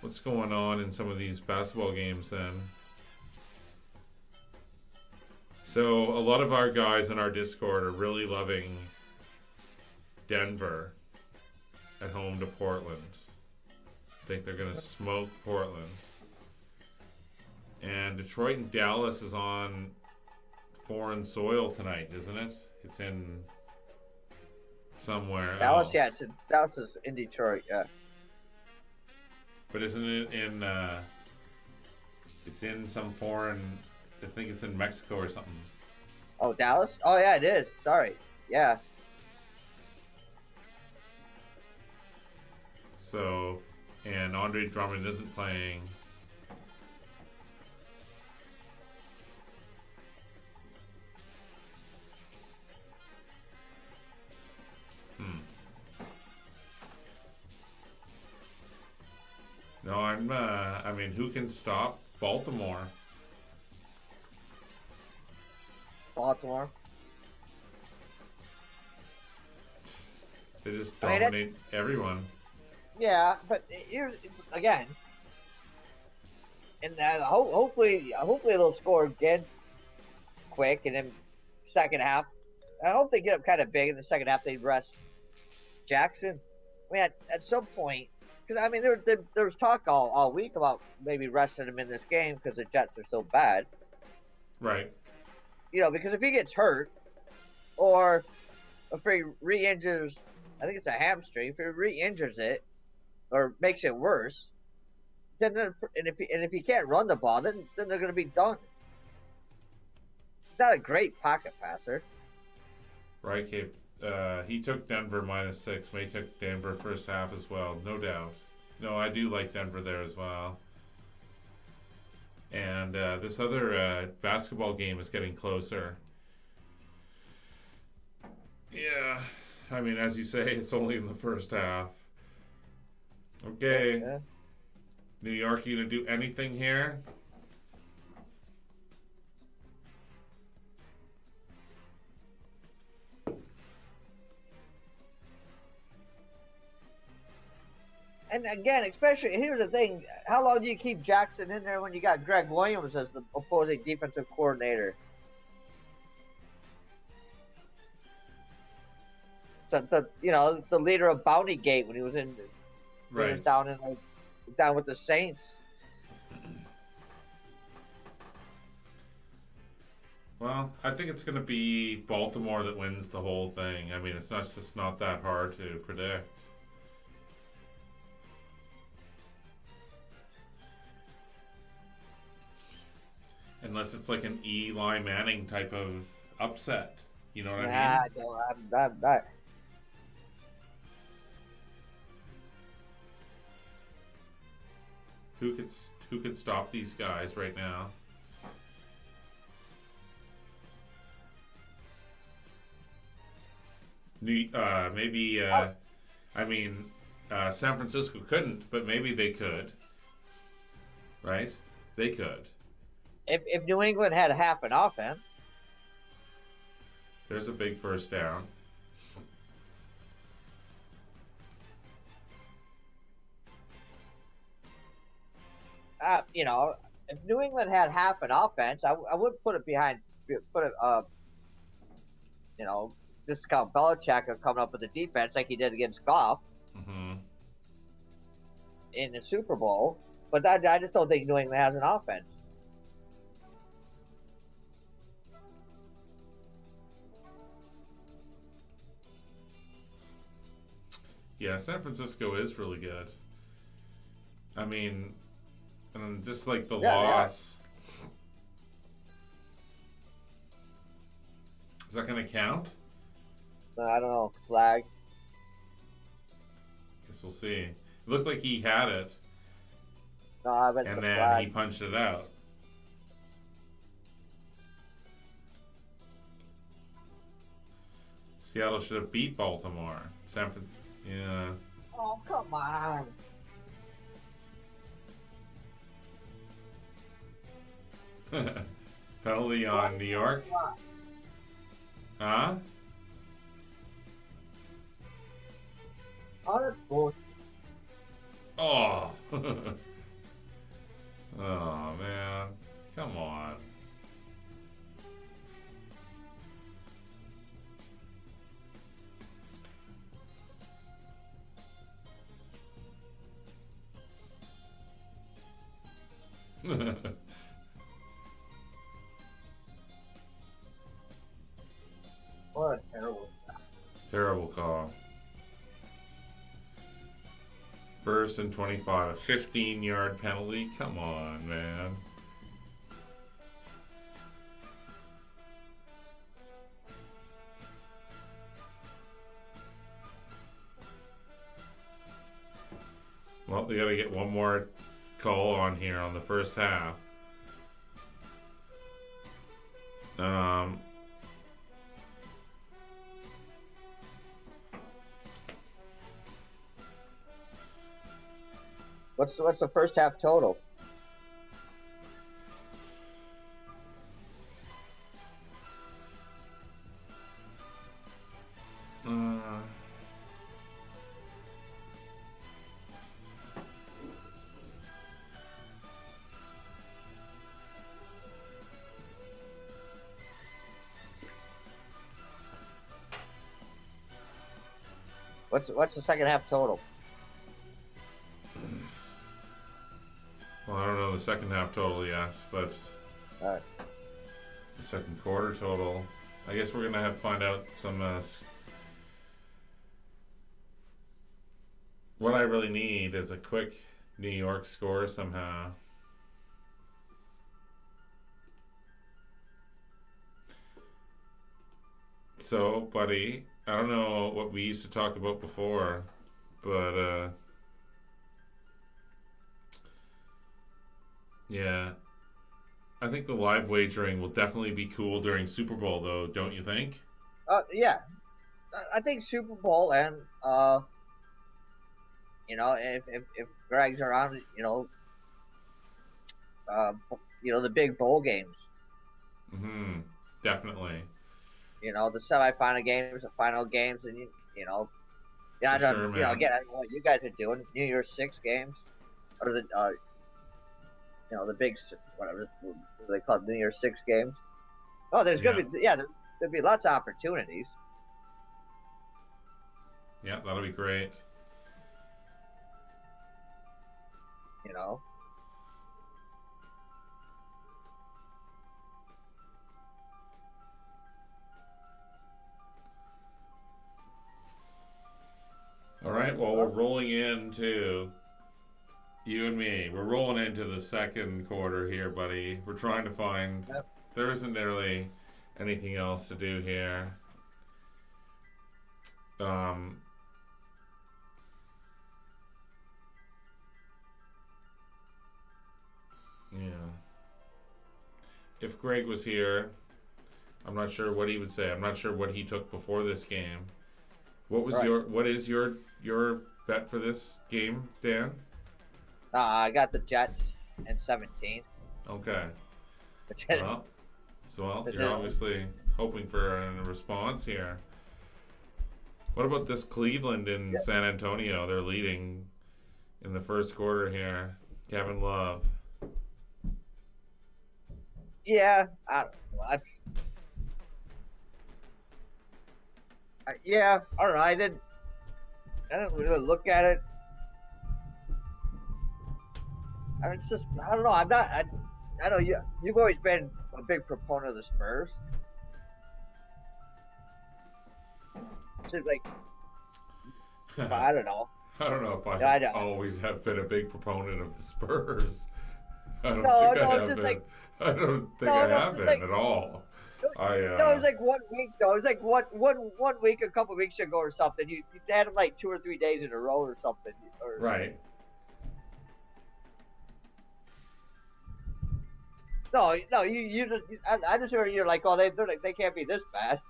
What's going on in some of these basketball games then? So a lot of our guys in our Discord are really loving Denver at home to Portland. I think they're going to smoke Portland. And Detroit and Dallas is on foreign soil tonight, isn't it? It's in somewhere Dallas, else. yeah, Dallas is in Detroit, yeah. But isn't it in, it's in some foreign, I think it's in Mexico or something. Oh, Dallas? Oh, yeah, it is. Sorry. Yeah. So, and Andre Drummond isn't playing. No, I mean, who can stop Baltimore? Baltimore. They just I mean, dominate everyone. Yeah, but here's again, and hopefully they'll score again quick, and then second half. I hope they get up kind of big in the second half. They rest Jackson. I mean, at some point, because I mean, there was talk all week about maybe resting him in this game because the Jets are so bad. Right. You know, because if he gets hurt, or if he re-injures, I think it's a hamstring. If he re-injures it or makes it worse, then if he can't run the ball, then they're going to be done. He's not a great pocket passer. Right, Cape. He took Denver -6. May took Denver first half as well, no doubt. No, I do like Denver there as well. And this other basketball game is getting closer. Yeah, I mean, as you say, it's only in the first half. Okay. Yeah. New York, you gonna do anything here? And again, especially here's the thing: how long do you keep Jackson in there when you got Greg Williams as the opposing defensive coordinator? The leader of Bounty Gate when he was in, Right. he was down with the Saints. Well, I think it's gonna be Baltimore that wins the whole thing. I mean, it's just not that hard to predict. Unless it's like an Eli Manning type of upset. You know what I mean? I'm not. Who could stop these guys right now? Maybe. I mean, San Francisco couldn't, but maybe they could. Right? They could. If New England had half an offense, There's a big first down. if New England had half an offense, I would put it behind, discount Belichick of coming up with the defense like he did against Goff Mm-hmm. in the Super Bowl. But I just don't think New England has an offense. Yeah, San Francisco is really good. I mean, and just like the loss. Is that going to count? I don't know. Flag. Guess we'll see. It looked like he had it, No, I bet and the then flag. he punched it out. Seattle should have beat Baltimore. Yeah. Oh, come on. Penalty on New York. Huh? Oh, that's bullshit. Oh. Oh, man. Come on. What a terrible. Terrible call. First and 25, a 15-yard penalty. Come on, man. Well, they got to get one more call on here on the first half. What's the first half total? What's the second half total? Well, I don't know the second half total yet, but All right. the second quarter total. I guess we're gonna have to find out some. What I really need is a quick New York score somehow. So, buddy, I don't know what we used to talk about before, but yeah, I think the live wagering will definitely be cool during Super Bowl, though, don't you think? Yeah, I think Super Bowl and if Greg's around, uh, the big bowl games. Mm-hmm. Definitely. The semifinal games, the final games, and yeah, For I don't, sure, man. again, I don't know what you guys are doing. New Year's Six games, or the big whatever they call it, New Year's Six games. Oh, there's Yeah. gonna be there'll be lots of opportunities. Yeah, that'll be great. You know. All right, well, we're rolling into you and me. We're rolling into the second quarter here, buddy. We're trying to find. Yep. There isn't really anything else to do here. Yeah. If Greg was here, I'm not sure what he would say. I'm not sure what he took before this game. What is your bet for this game, Dan? I got the Jets and 17. Okay. Which Well, you're obviously hoping for a response here. What about this Cleveland in San Antonio? They're leading in the first quarter here. Kevin Love. yeah, yeah, all right. I didn't really look at it. I mean, it's just I don't know. I know you've always been a big proponent of the Spurs. It's just like I don't know. I don't know if I don't. always have been a big proponent of the Spurs. I don't No, think no, I it's have just been. like I don't think no, I no, have it's been like at all. no, it was like 1 week though. It was like one week, a couple weeks ago or something. You had them like 2 or 3 days in a row or something. Right. No, you just I just heard you're like, oh, they're like they can't be this bad.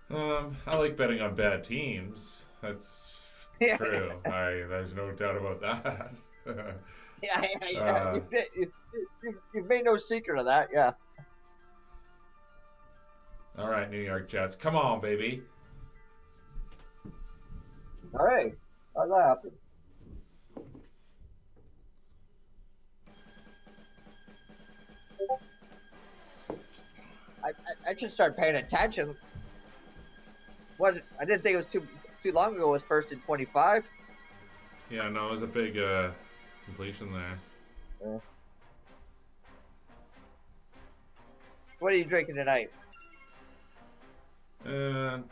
I like betting on bad teams. That's Yeah. true. There's no doubt about that. Yeah. You've made no secret of that. Yeah. All right, New York Jets. Come on, baby. All right. How's that happen? I should start paying attention. What I didn't think it was too long ago. It was first and 25. Yeah, no, it was a big completion there. Yeah. What are you drinking tonight? The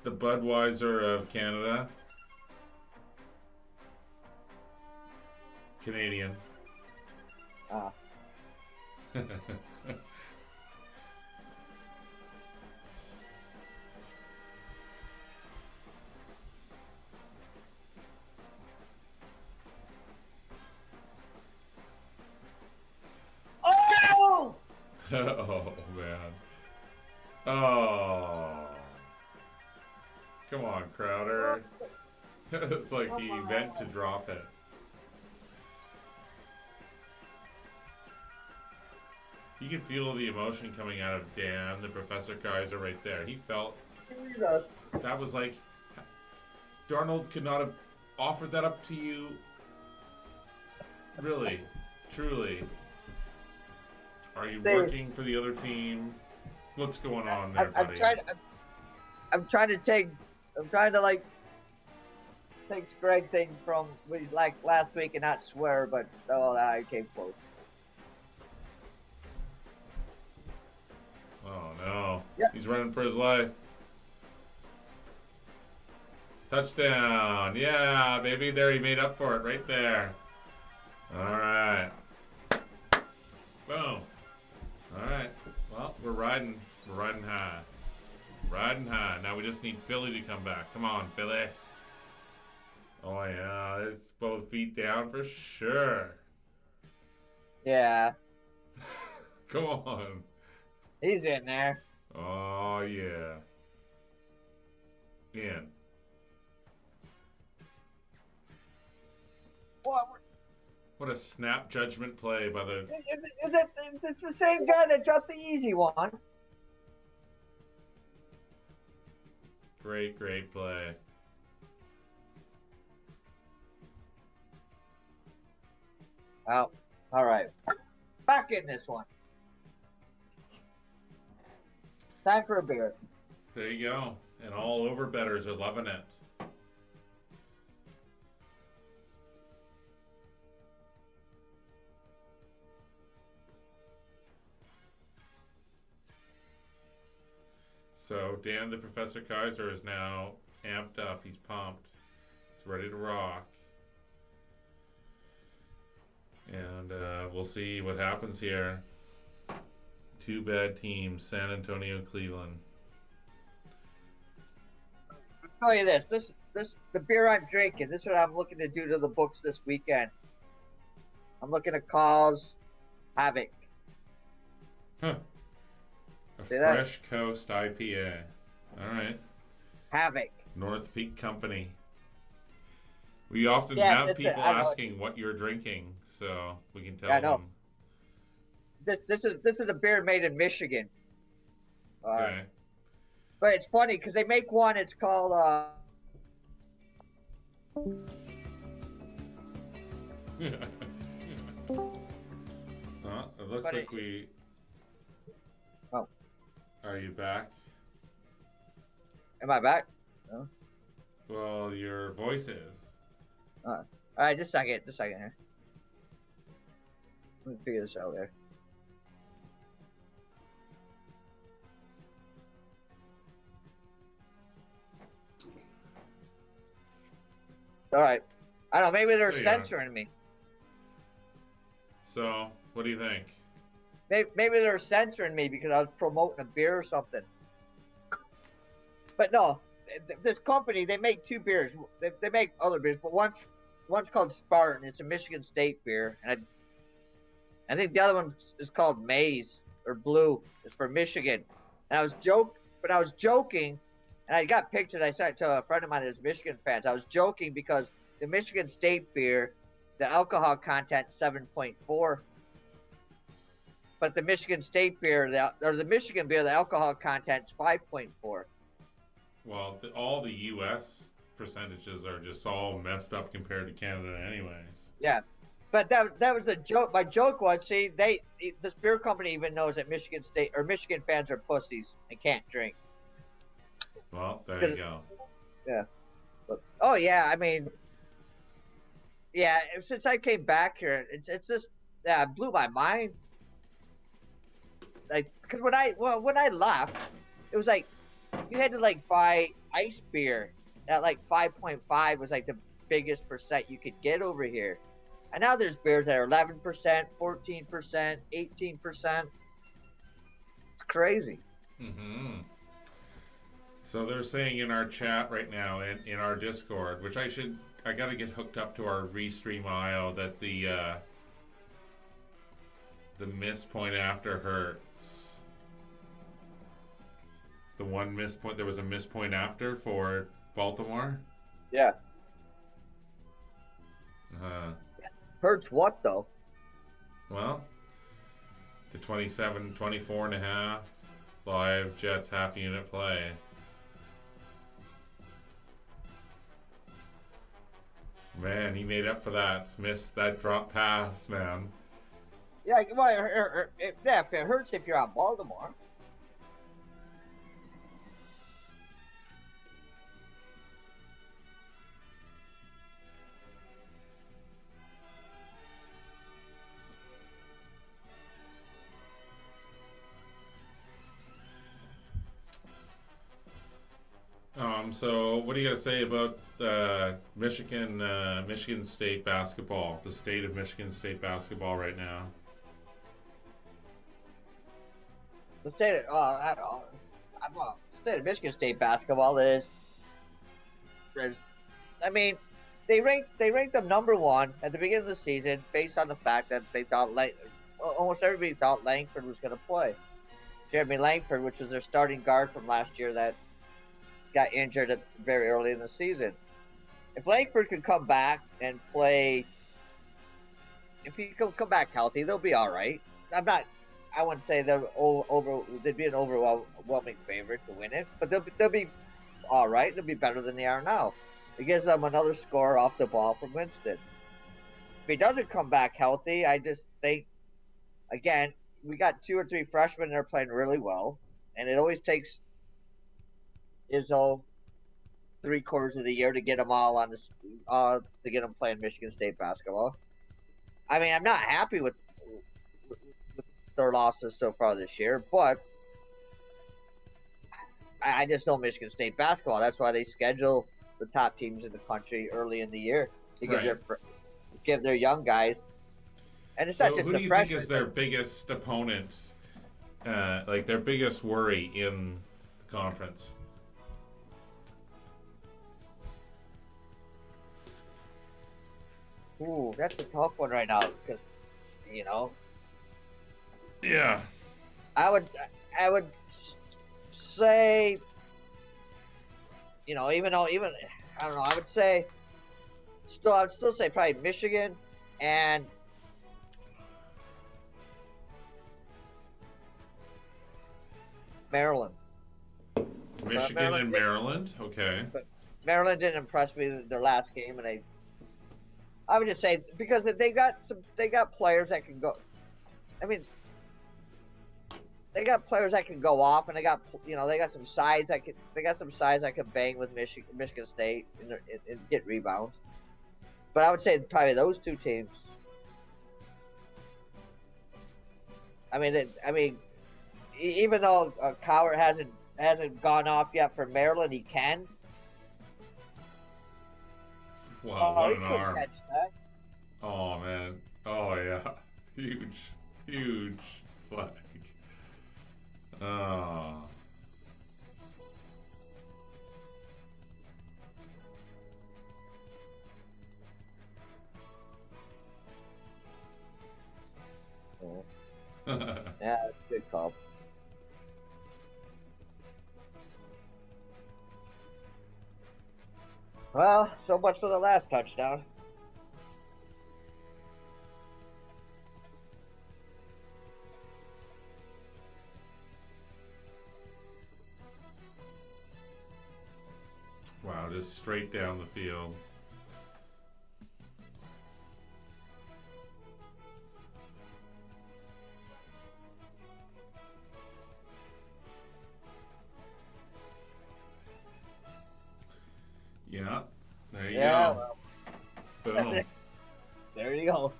Budweiser of Canada. Canadian. Ah. Oh! Oh, man. Oh. Come on, Crowder. It's like he meant to drop it. You can feel the emotion coming out of Dan, the Professor Kaiser right there. He felt that was like Darnold could not have offered that up to you. Really, truly. Are you working for the other team? What's going on I, there, I'm buddy? trying. I'm trying to take. I'm trying to like take Greg thing from what he's like last week and not swear, but oh, I came close. Oh no. Yeah. He's running for his life. Touchdown. Yeah, baby. There, he made up for it right there. All right. Boom. All right. Well, we're riding. We're riding high. Riding high. Now we just need Philly to come back. Come on, Philly. Oh, yeah. It's both feet down for sure. Yeah, Come on. he's in there. Oh, yeah. In. What a snap judgment play by the... It's the same guy that dropped the easy one. Great, great play. Oh, all right. Back in this one. Time for a beer. There you go. And all over bettors are loving it. So Dan the Professor Kaiser is now amped up. He's pumped. He's ready to rock. And we'll see what happens here. Two bad teams, San Antonio, Cleveland. I'll tell you this, the beer I'm drinking, this is what I'm looking to do to the books this weekend. I'm looking to cause havoc. Huh. A See that? Fresh Coast IPA. All right. Havoc. North Peak Company. We often Yeah, have that's it. people I know asking what you're drinking, so we can tell Yeah, I know. them. This is a beer made in Michigan. Okay. But it's funny because they make one. It's called It looks But like we. Oh. Are you back? Am I back? No. Well, your voice is. All right, just a second here. Let me figure this out here. All right. I don't know. Maybe they're There you are. censoring me. So, what do you think? Maybe they're censoring me because I was promoting a beer or something. But no, this company, they make two beers. They make other beers, but one's called Spartan. It's a Michigan State beer, and I think the other one is called Maize or Blue. It's for Michigan. And I was joking, and I got pictures. I sent it to a friend of mine that's Michigan fans. I was joking because the Michigan State beer, the alcohol content 7.4. But the Michigan State beer, the Michigan beer, the alcohol content's 5.4. Well, all the U.S. percentages are just all messed up compared to Canada, anyways. Yeah, but that was a joke. My joke was, see, this beer company even knows that Michigan State or Michigan fans are pussies and can't drink. Well, there you go. Yeah. But, oh yeah, I mean, yeah. Since I came back here, it's just it blew my mind. Like, cause when I left, it was like you had to like buy ice beer at like 5.5 was like the biggest percent you could get over here, and now there's beers that are 11%, 14%, 18%. It's crazy. Mm-hmm. So they're saying in our chat right now, in our Discord, which I gotta get hooked up to our Restream IO, that the miss point after hurts. The one miss point, there was a miss point after for Baltimore. Yeah. Hurts what though? Well, the 24 and a half live Jets half unit play. Man, he made up for that. Missed that drop pass, man. Yeah, well, if it hurts if you're on Baltimore. So what do you got to say about Michigan State basketball? The state of Michigan State basketball right now. The state of, I don't know, state of Michigan State basketball is, I mean, they ranked them number one at the beginning of the season based on the fact that they thought almost everybody thought Langford was going to play. Jeremy Langford, which was their starting guard from last year, that got injured very early in the season. If Langford can come back and play, if he can come back healthy, they'll be all right. I wouldn't say they'd be an overwhelming favorite to win it, but they'll be all right. They'll be better than they are now. It gives them another score off the ball from Winston. If he doesn't come back healthy, I just think, again, we got 2 or 3 freshmen that are playing really well, and it always takes Izzo 3/4 of the year to get them all on this, to get them playing Michigan State basketball. I mean, I'm not happy with their losses so far this year, but I just know Michigan State basketball. That's why they schedule the top teams in the country early in the year to give their young guys. And it's not just the freshmen. Who do you think is their biggest opponent, like their biggest worry in the conference? Ooh, that's a tough one right now because, you know. Yeah. I would say, you know, I don't know, I would still say probably Michigan and Maryland. Michigan and Maryland, okay. But Maryland didn't impress me in their last game, and I would just say because they got players that can go. I mean, they got players that can go off, and they got some size that can bang with Michigan State and get rebounds. But I would say probably those two teams. I mean, even though Cowart hasn't gone off yet for Maryland, he can. Wow, what an arm! Catch that. Oh man! Oh yeah, huge flag. Oh. Yeah, that's a good call. Well, so much for the last touchdown. Wow, just straight down the field. Yeah, there you go. Well. Boom. There you go.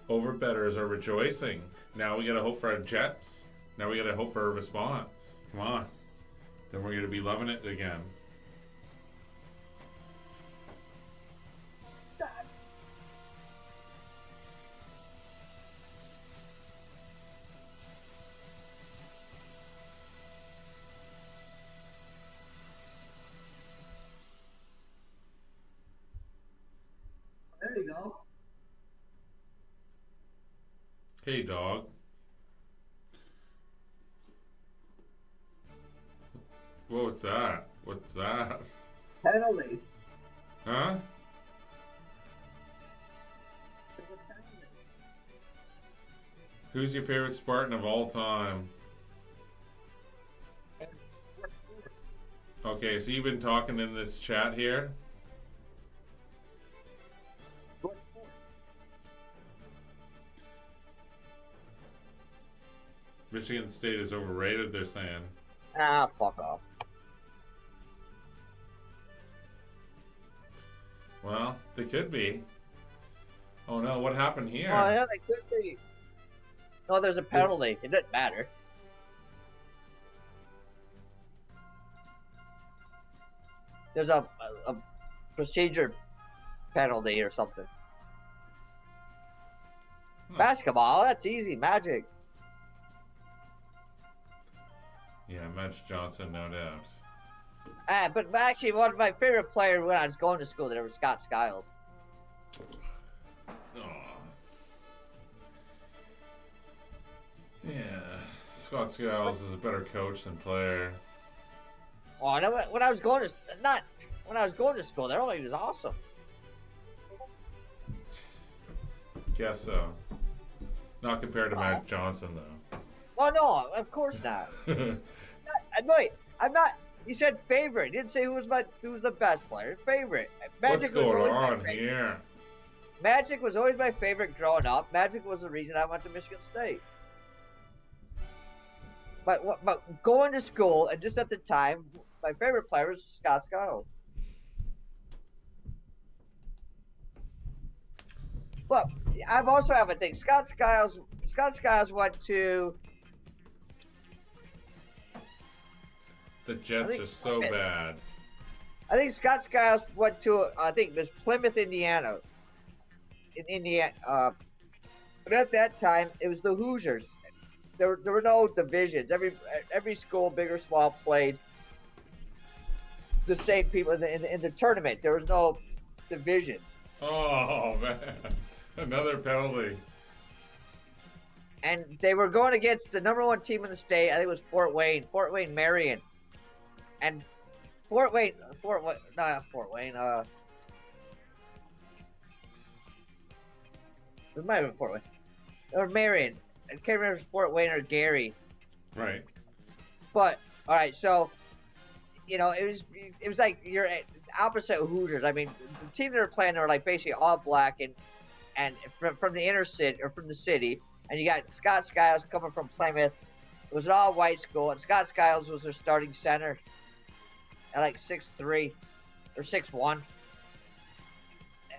Over betters are rejoicing. Now we gotta hope for our Jets. Now we gotta hope for a response. Come on. Then we're gonna be loving it again. There you go. Hey, dog. What's that? What's that? Penalty. Huh? Who's your favorite Spartan of all time? Okay, so you've been talking in this chat here? Michigan State is overrated, they're saying. Ah, fuck off. Well, they could be. Oh no, what happened here? Oh yeah, they could be. No, there's a penalty. It doesn't matter. there's a procedure penalty or something. Basketball, that's easy. Magic. Yeah, Magic Johnson, no doubt. But actually, one of my favorite players when I was going to school there was Scott Skiles. Aw. Yeah, Scott Skiles is a better coach than player. Oh, no, when I was going to school there, he was awesome. Guess so. Not compared to Magic Johnson, though. Oh no, of course not. Wait, I'm not. You said favorite. You didn't say who was the best player. Favorite. What's going on here? Magic was always my favorite growing up. Magic was the reason I went to Michigan State. But going to school and just at the time, my favorite player was Scott Skiles. Well, I've also have a thing. Scott Skiles went to. The Jets are so bad. I think Scott Skiles went to. I think it was Plymouth, Indiana. In Indiana, but at that time it was the Hoosiers. There were no divisions. Every school, big or small, played the same people in the tournament. There was no divisions. Oh man, another penalty. And they were going against the #1 team in the state. I think it was Fort Wayne Marion, and Fort Wayne. It might have been Fort Wayne or Marion. I can't remember if it was Fort Wayne or Gary. Right. But all right, so it was like you're opposite of Hoosiers. I mean, the team they were playing, they were like basically all black and from the inner city or from the city, and you got Scott Skiles coming from Plymouth. It was an all white school, and Scott Skiles was their starting center at like 6'3" or 6'1".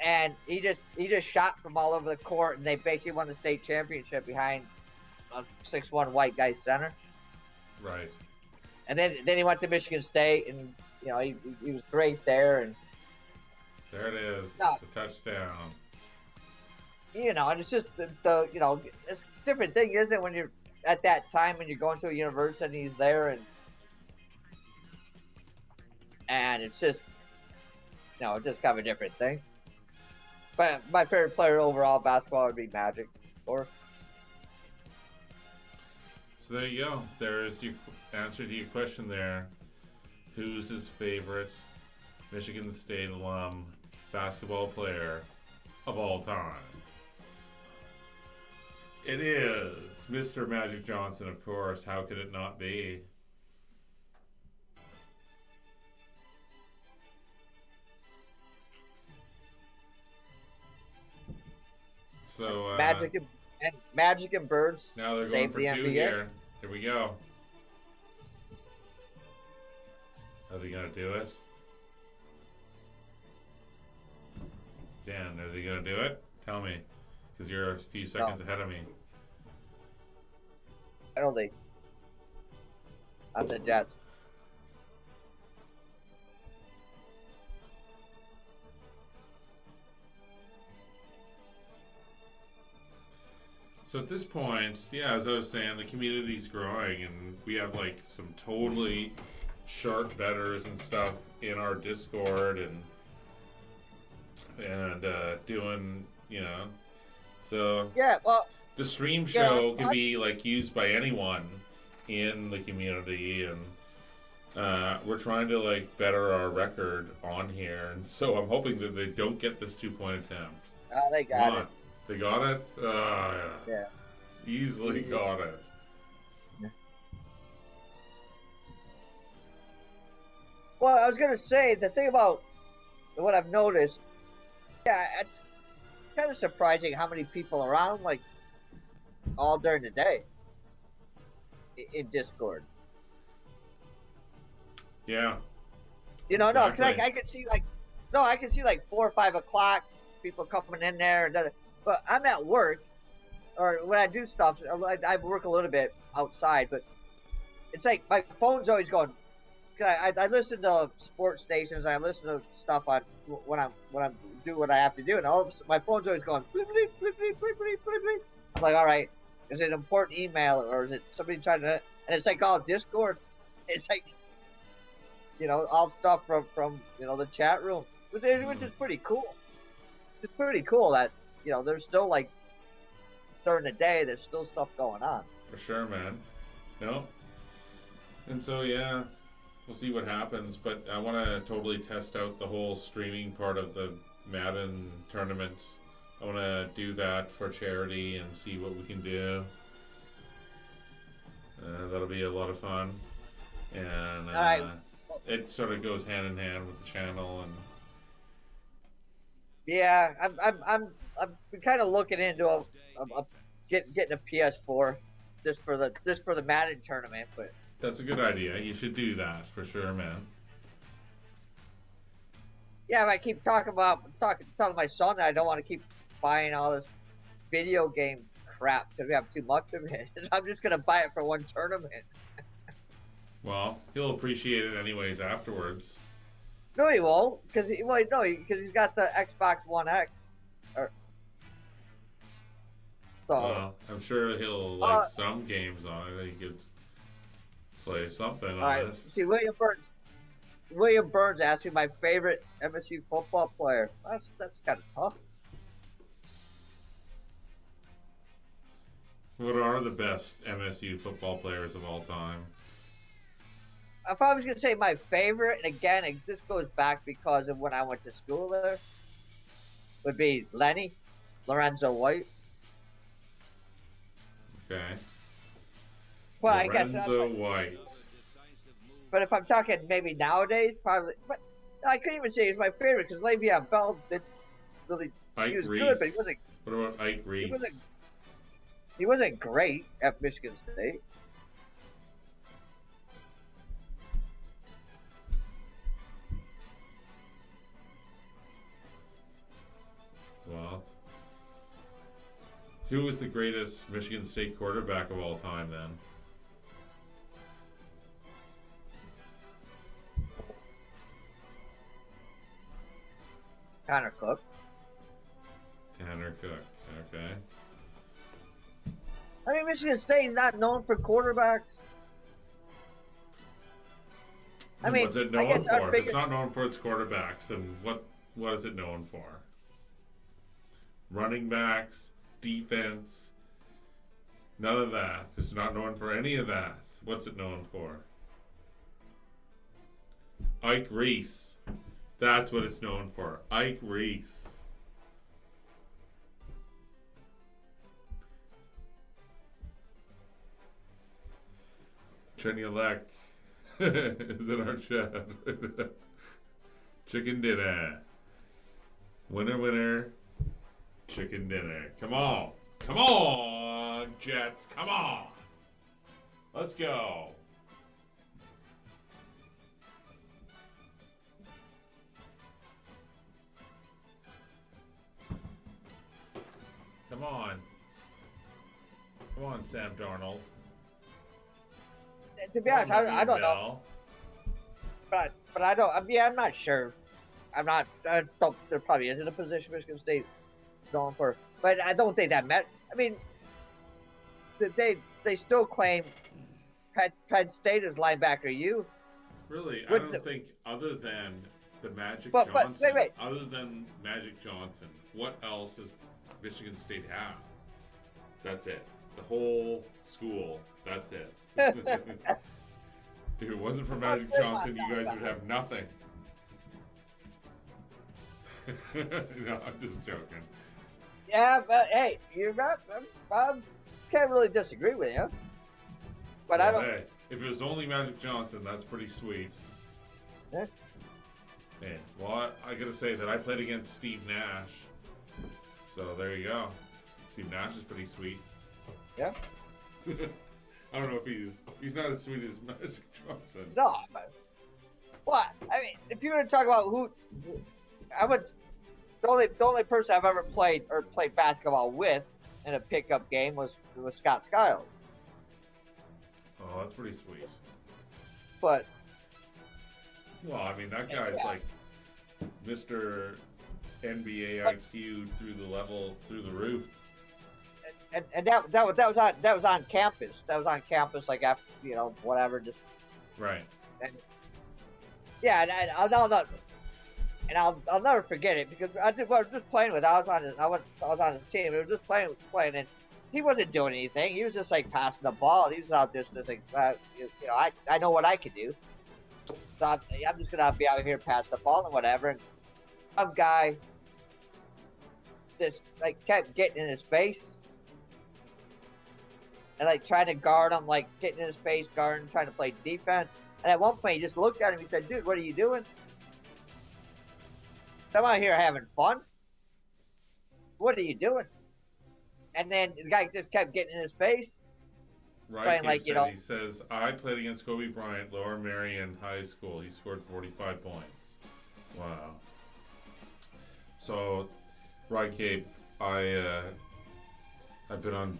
And he just shot from all over the court, and they basically won the state championship behind a 6'1" white guy center. Right. And then he went to Michigan State, and he was great there. And there it is, the touchdown. And it's just the it's a different thing, isn't it? When you're at that time and you're going to a university and he's there, and it's just just kind of a different thing. But my favorite player overall basketball would be Magic, or. So there you go. There's your answer to your question there. Who's his favorite Michigan State alum basketball player of all time? It is Mr. Magic Johnson, of course. How could it not be? So Magic and Birds. Now they're going for two here. Here we go. Are they gonna do it? Dan, are they gonna do it? Tell me, because you're a few seconds ahead of me. Penalty. On the Jets. So at this point, yeah, as I was saying, the community's growing, and we have like some totally sharp bettors and stuff in our Discord, and doing, so yeah. Well, the stream show can be like used by anyone in the community, and we're trying to like better our record on here, and so I'm hoping that they don't get this 2-point attempt. They got it. They got it? Yeah. Easily got it. Yeah. Well, I was going to say, the thing about what I've noticed, it's kind of surprising how many people are around, like, all during the day in Discord. Yeah. No, because I can see, I can see, 4 or 5 o'clock, people coming in there, but I'm at work, or when I do stuff, I work a little bit outside, but it's like my phone's always going I listen to sports stations. I listen to stuff on when I'm doing what I have to do, and all of a sudden, my phone's always going bleep, bleep, bleep, bleep, bleep, bleep, bleep, bleep. I'm like, all right, is it an important email or is it somebody trying to? And it's like all Discord. It's like all stuff from the chat room, which is pretty cool. It's pretty cool that there's still like during the day there's still stuff going on. For sure, man. No. And so yeah, we'll see what happens. But I want to totally test out the whole streaming part of the Madden tournament. I want to do that for charity and see what we can do. That'll be a lot of fun. And all right. It sort of goes hand in hand with the channel and. Yeah, I'm kind of looking into getting a PS4 just for the Madden tournament, but that's a good idea. You should do that for sure, man. Yeah, I keep telling my son that I don't want to keep buying all this video game crap because we have too much of it. I'm just gonna buy it for one tournament. Well, he'll appreciate it anyways afterwards. No, he won't, because he's got the Xbox One X. Well, I'm sure he'll like some games on it. He could play something on it. See, William Burns asked me my favorite MSU football player. That's kind of tough. What are the best MSU football players of all time? If I was going to say my favorite, and again, this goes back because of when I went to school there, would be Lorenzo White. Okay. Well, Lorenzo White. But if I'm talking maybe nowadays, probably. But I couldn't even say he's my favorite because Le'Veon Bell did really. Ike he was Reese. good, but he wasn't. What about Ike Reese? He wasn't great at Michigan State. Well, who was the greatest Michigan State quarterback of all time then? Tanner Cook. Tanner Cook, okay. I mean, Michigan State is not known for quarterbacks. I mean, what's it known for? If it's not known for its quarterbacks, then what is it known for? Running backs, defense, none of that. It's not known for any of that. What's it known for? Ike Reese. That's what it's known for. Ike Reese. Chenulek is in our chat. Chicken dinner. Winner, winner. Chicken dinner. Come on. Come on, Jets. Come on. Let's go. Come on. Come on, Sam Darnold. To be honest, I don't know. But I don't. I mean, I'm not sure. I don't. There probably isn't a position Michigan State going for, but I don't think that meant. I mean, they still claim Penn State is linebacker U. Really, I don't think other than the Magic Johnson. Wait. Other than Magic Johnson, what else does Michigan State have? That's it. The whole school. That's it. If it wasn't for Magic Johnson, you guys would have nothing. No, I'm just joking. Yeah, but hey, you're not. I can't really disagree with you. But well, I don't. Hey, if it was only Magic Johnson, that's pretty sweet. Yeah. Man, well, I gotta say that I played against Steve Nash. So there you go. Steve Nash is pretty sweet. Yeah. I don't know if he's not as sweet as Magic Johnson. No, but what? I mean, if you were to talk about who, I would. The only person I've ever played basketball with in a pickup game was Scott Skiles. Oh, that's pretty sweet. But Well, I mean, that guy's Yeah. like Mr. NBA IQ through the roof. And that was on campus. That was on campus, like after whatever. Just Right. and yeah, and I'll never forget it because I was just playing with. I was on his team. We were just playing, and he wasn't doing anything. He was just like passing the ball. He was out there just like, I know what I can do. So I'm just gonna be out here pass the ball and whatever. And some guy just like kept getting in his face and like trying to guard him, like getting in his face, guarding, trying to play defense. And at one point, he just looked at him. He said, "Dude, what are you doing? I'm out here having fun. What are you doing?" And then the guy just kept getting in his face, Right. playing like He says, I played against Kobe Bryant, Lower Merion High School. He scored 45 points. Wow. So, right, Cape, I've been on,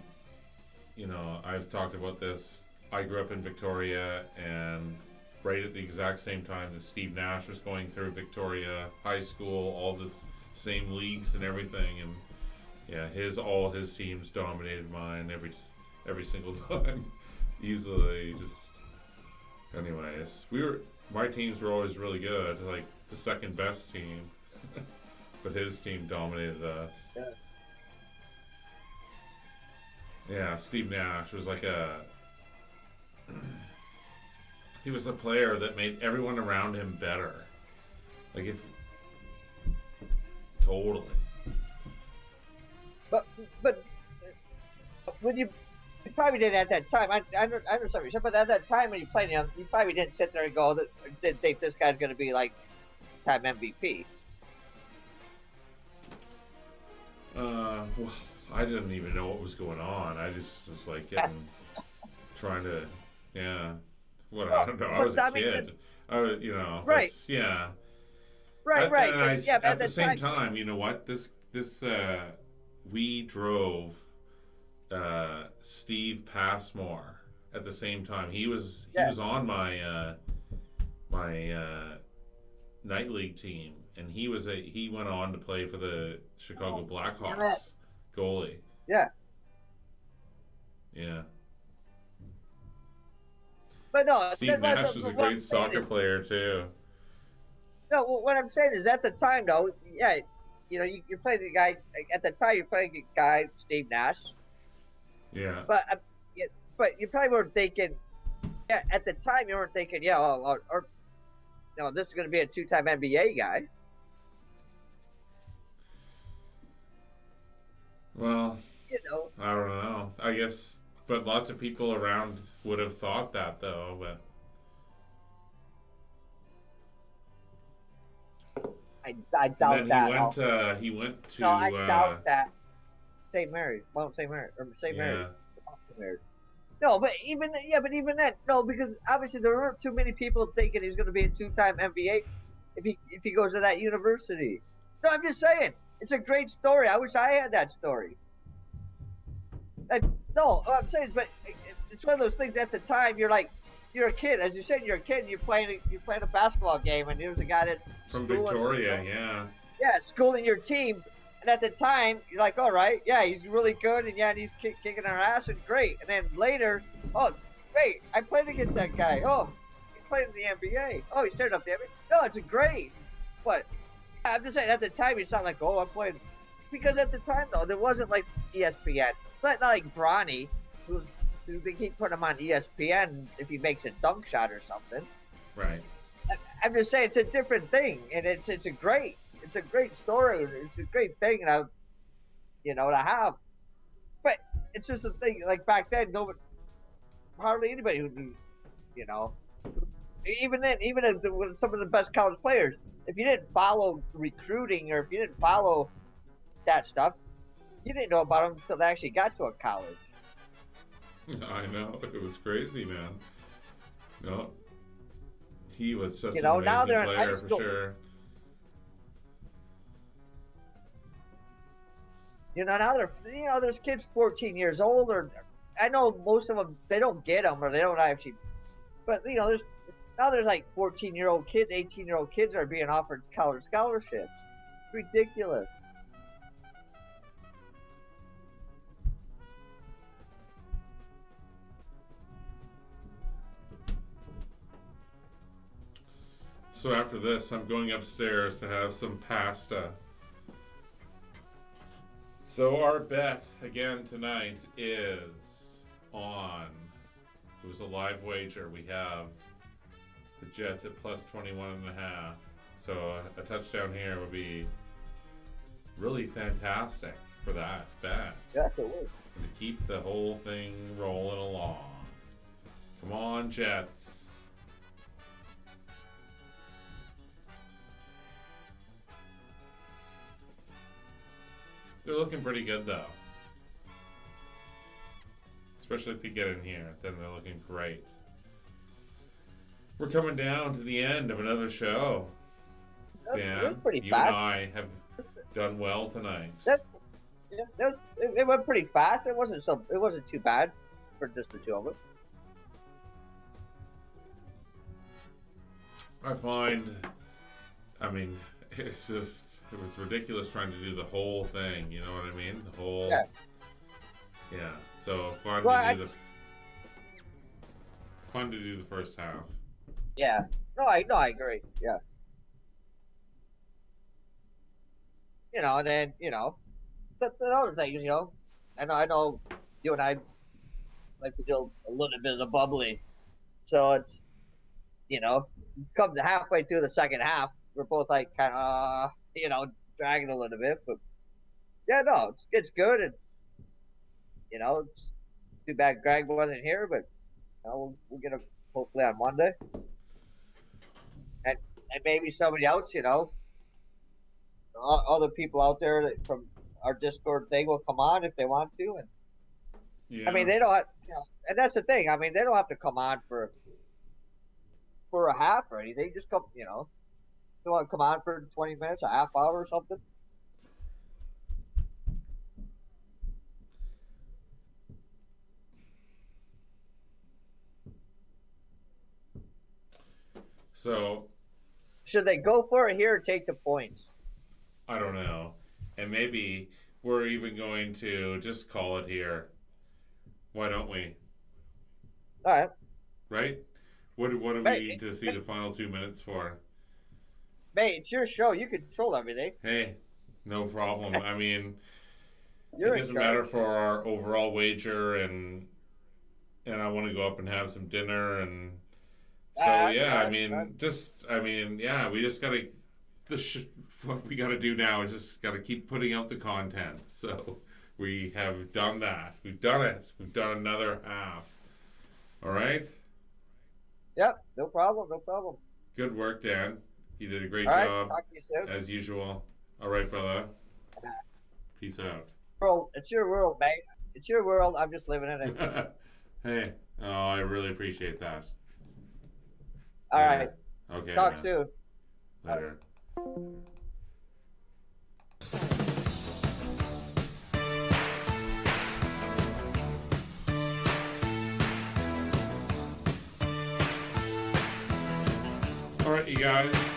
I've talked about this. I grew up in Victoria, and right at the exact same time that Steve Nash was going through Victoria High School, all this same leagues and everything, and yeah, all his teams dominated mine every single time, easily. Anyways, my teams were always really good, like the second best team, but his team dominated us. Yeah. Yeah, Steve Nash was like he was a player that made everyone around him better. Like totally. But when you probably didn't at that time. I understand what you're saying, but at that time when you played him, you probably didn't sit there and go, didn't think this guy's going to be like time MVP. Well, I didn't even know what was going on. I just was like trying to, yeah. What, I don't know. I was a kid. Right. But, yeah. Right. And Yeah, at the same time, you know what? We drove Steve Passmore at the same time. He was on my night league team, and he went on to play for the Chicago Blackhawks goalie. Yeah. Yeah. But no, Steve Nash was a great soccer player too. No, what I'm saying is at the time though, yeah, you play the guy at the time. You're playing the guy Steve Nash. Yeah. But you probably weren't thinking. Yeah, at the time you weren't thinking, this is going to be a two-time NBA guy. Well, I don't know. I guess, but lots of people around would have thought that though. But I doubt that. He went to. No, I doubt that. St. Mary's, Mount St. Mary, or St. Mary's. Yeah. No, but even then, no, because obviously there weren't too many people thinking he's going to be a two-time NBA if he goes to that university. No, I'm just saying it's a great story. I wish I had that story. No, I'm saying, but it's one of those things. At the time, you're a kid, as you said, you're a kid. And you're playing a basketball game, and there's a guy that's from Victoria, yeah. Yeah, schooling your team. And at the time, you're like, all right, yeah, he's really good, and yeah, he's kicking our ass, and great. And then later, oh, wait, I played against that guy. Oh, he's playing in the NBA. Oh, he's turned up the NBA. No, it's great. But I'm just saying, at the time, it's not like, oh, I'm playing. Because at the time, though, there wasn't like ESPN. It's not like Bronny, who they keep putting him on ESPN if he makes a dunk shot or something. Right. I'm just saying, it's a different thing, and it's a great story. It's a great thing, and to have. But it's just a thing. Like back then, hardly anybody who knew. Even then, with some of the best college players, if you didn't follow recruiting or if you didn't follow that stuff, you didn't know about them until they actually got to a college. I know, it was crazy, man. No, he was such an amazing now they're in high player school. for sure. Now they're, there's kids 14 years old, or I know most of them, they don't get them, or they don't actually, but, there's Now there's like 14-year-old kids, 18-year-old kids are being offered college scholarships. It's ridiculous. So after this, I'm going upstairs to have some pasta. So our bet again tonight is on. It was a live wager. We have the Jets at plus 21.5. So a touchdown here would be really fantastic for that bet. Yes, it would. And to keep the whole thing rolling along. Come on, Jets. They're looking pretty good, though. Especially if they get in here, then they're looking great. We're coming down to the end of another show. Dan, you fast. and I have done well tonight. It went pretty fast. It wasn't too bad for just the two of us. I find, I mean, it's just, it was ridiculous trying to do the whole thing, you know what I mean? The whole, yeah. So fun to do the first half. Yeah. No, I agree. Yeah. You know, and then, you know, the other thing, you know, I know you and I like to do a little bit of the bubbly. So it's, you know, it's come to halfway through the second half. We're both like kind of, you know, dragging a little bit, but yeah, no, it's good, and you know, it's too bad Greg wasn't here, but you know, we'll get him hopefully on Monday, and maybe somebody else, you know, other people out there that from our Discord thing will come on if they want to, and yeah. I mean they don't, you know, and that's the thing. I mean they don't have to come on for a half or anything. Just come, you know. You want to come on for 20 minutes, a half hour or something? So, should they go for it here or take the points? I don't know. And maybe we're even going to just call it here. Why don't we? All right. Right? What do we need to see the final 2 minutes for? Mate, it's your show. You control everything. Hey, no problem. I mean, it You're doesn't matter for our overall wager, and I want to go up and have some dinner, and so yeah. We just gotta. What we gotta do now is just gotta keep putting out the content. So we have done that. We've done it. We've done another half. All right. Yep. No problem. No problem. Good work, Dan. You did a great All job, right, talk to you soon. as usual. All right, brother. Peace out. It's your world, mate. It's your world. I'm just living in it. Hey, I really appreciate that. All right. Okay. Talk soon. Later. All right, you guys.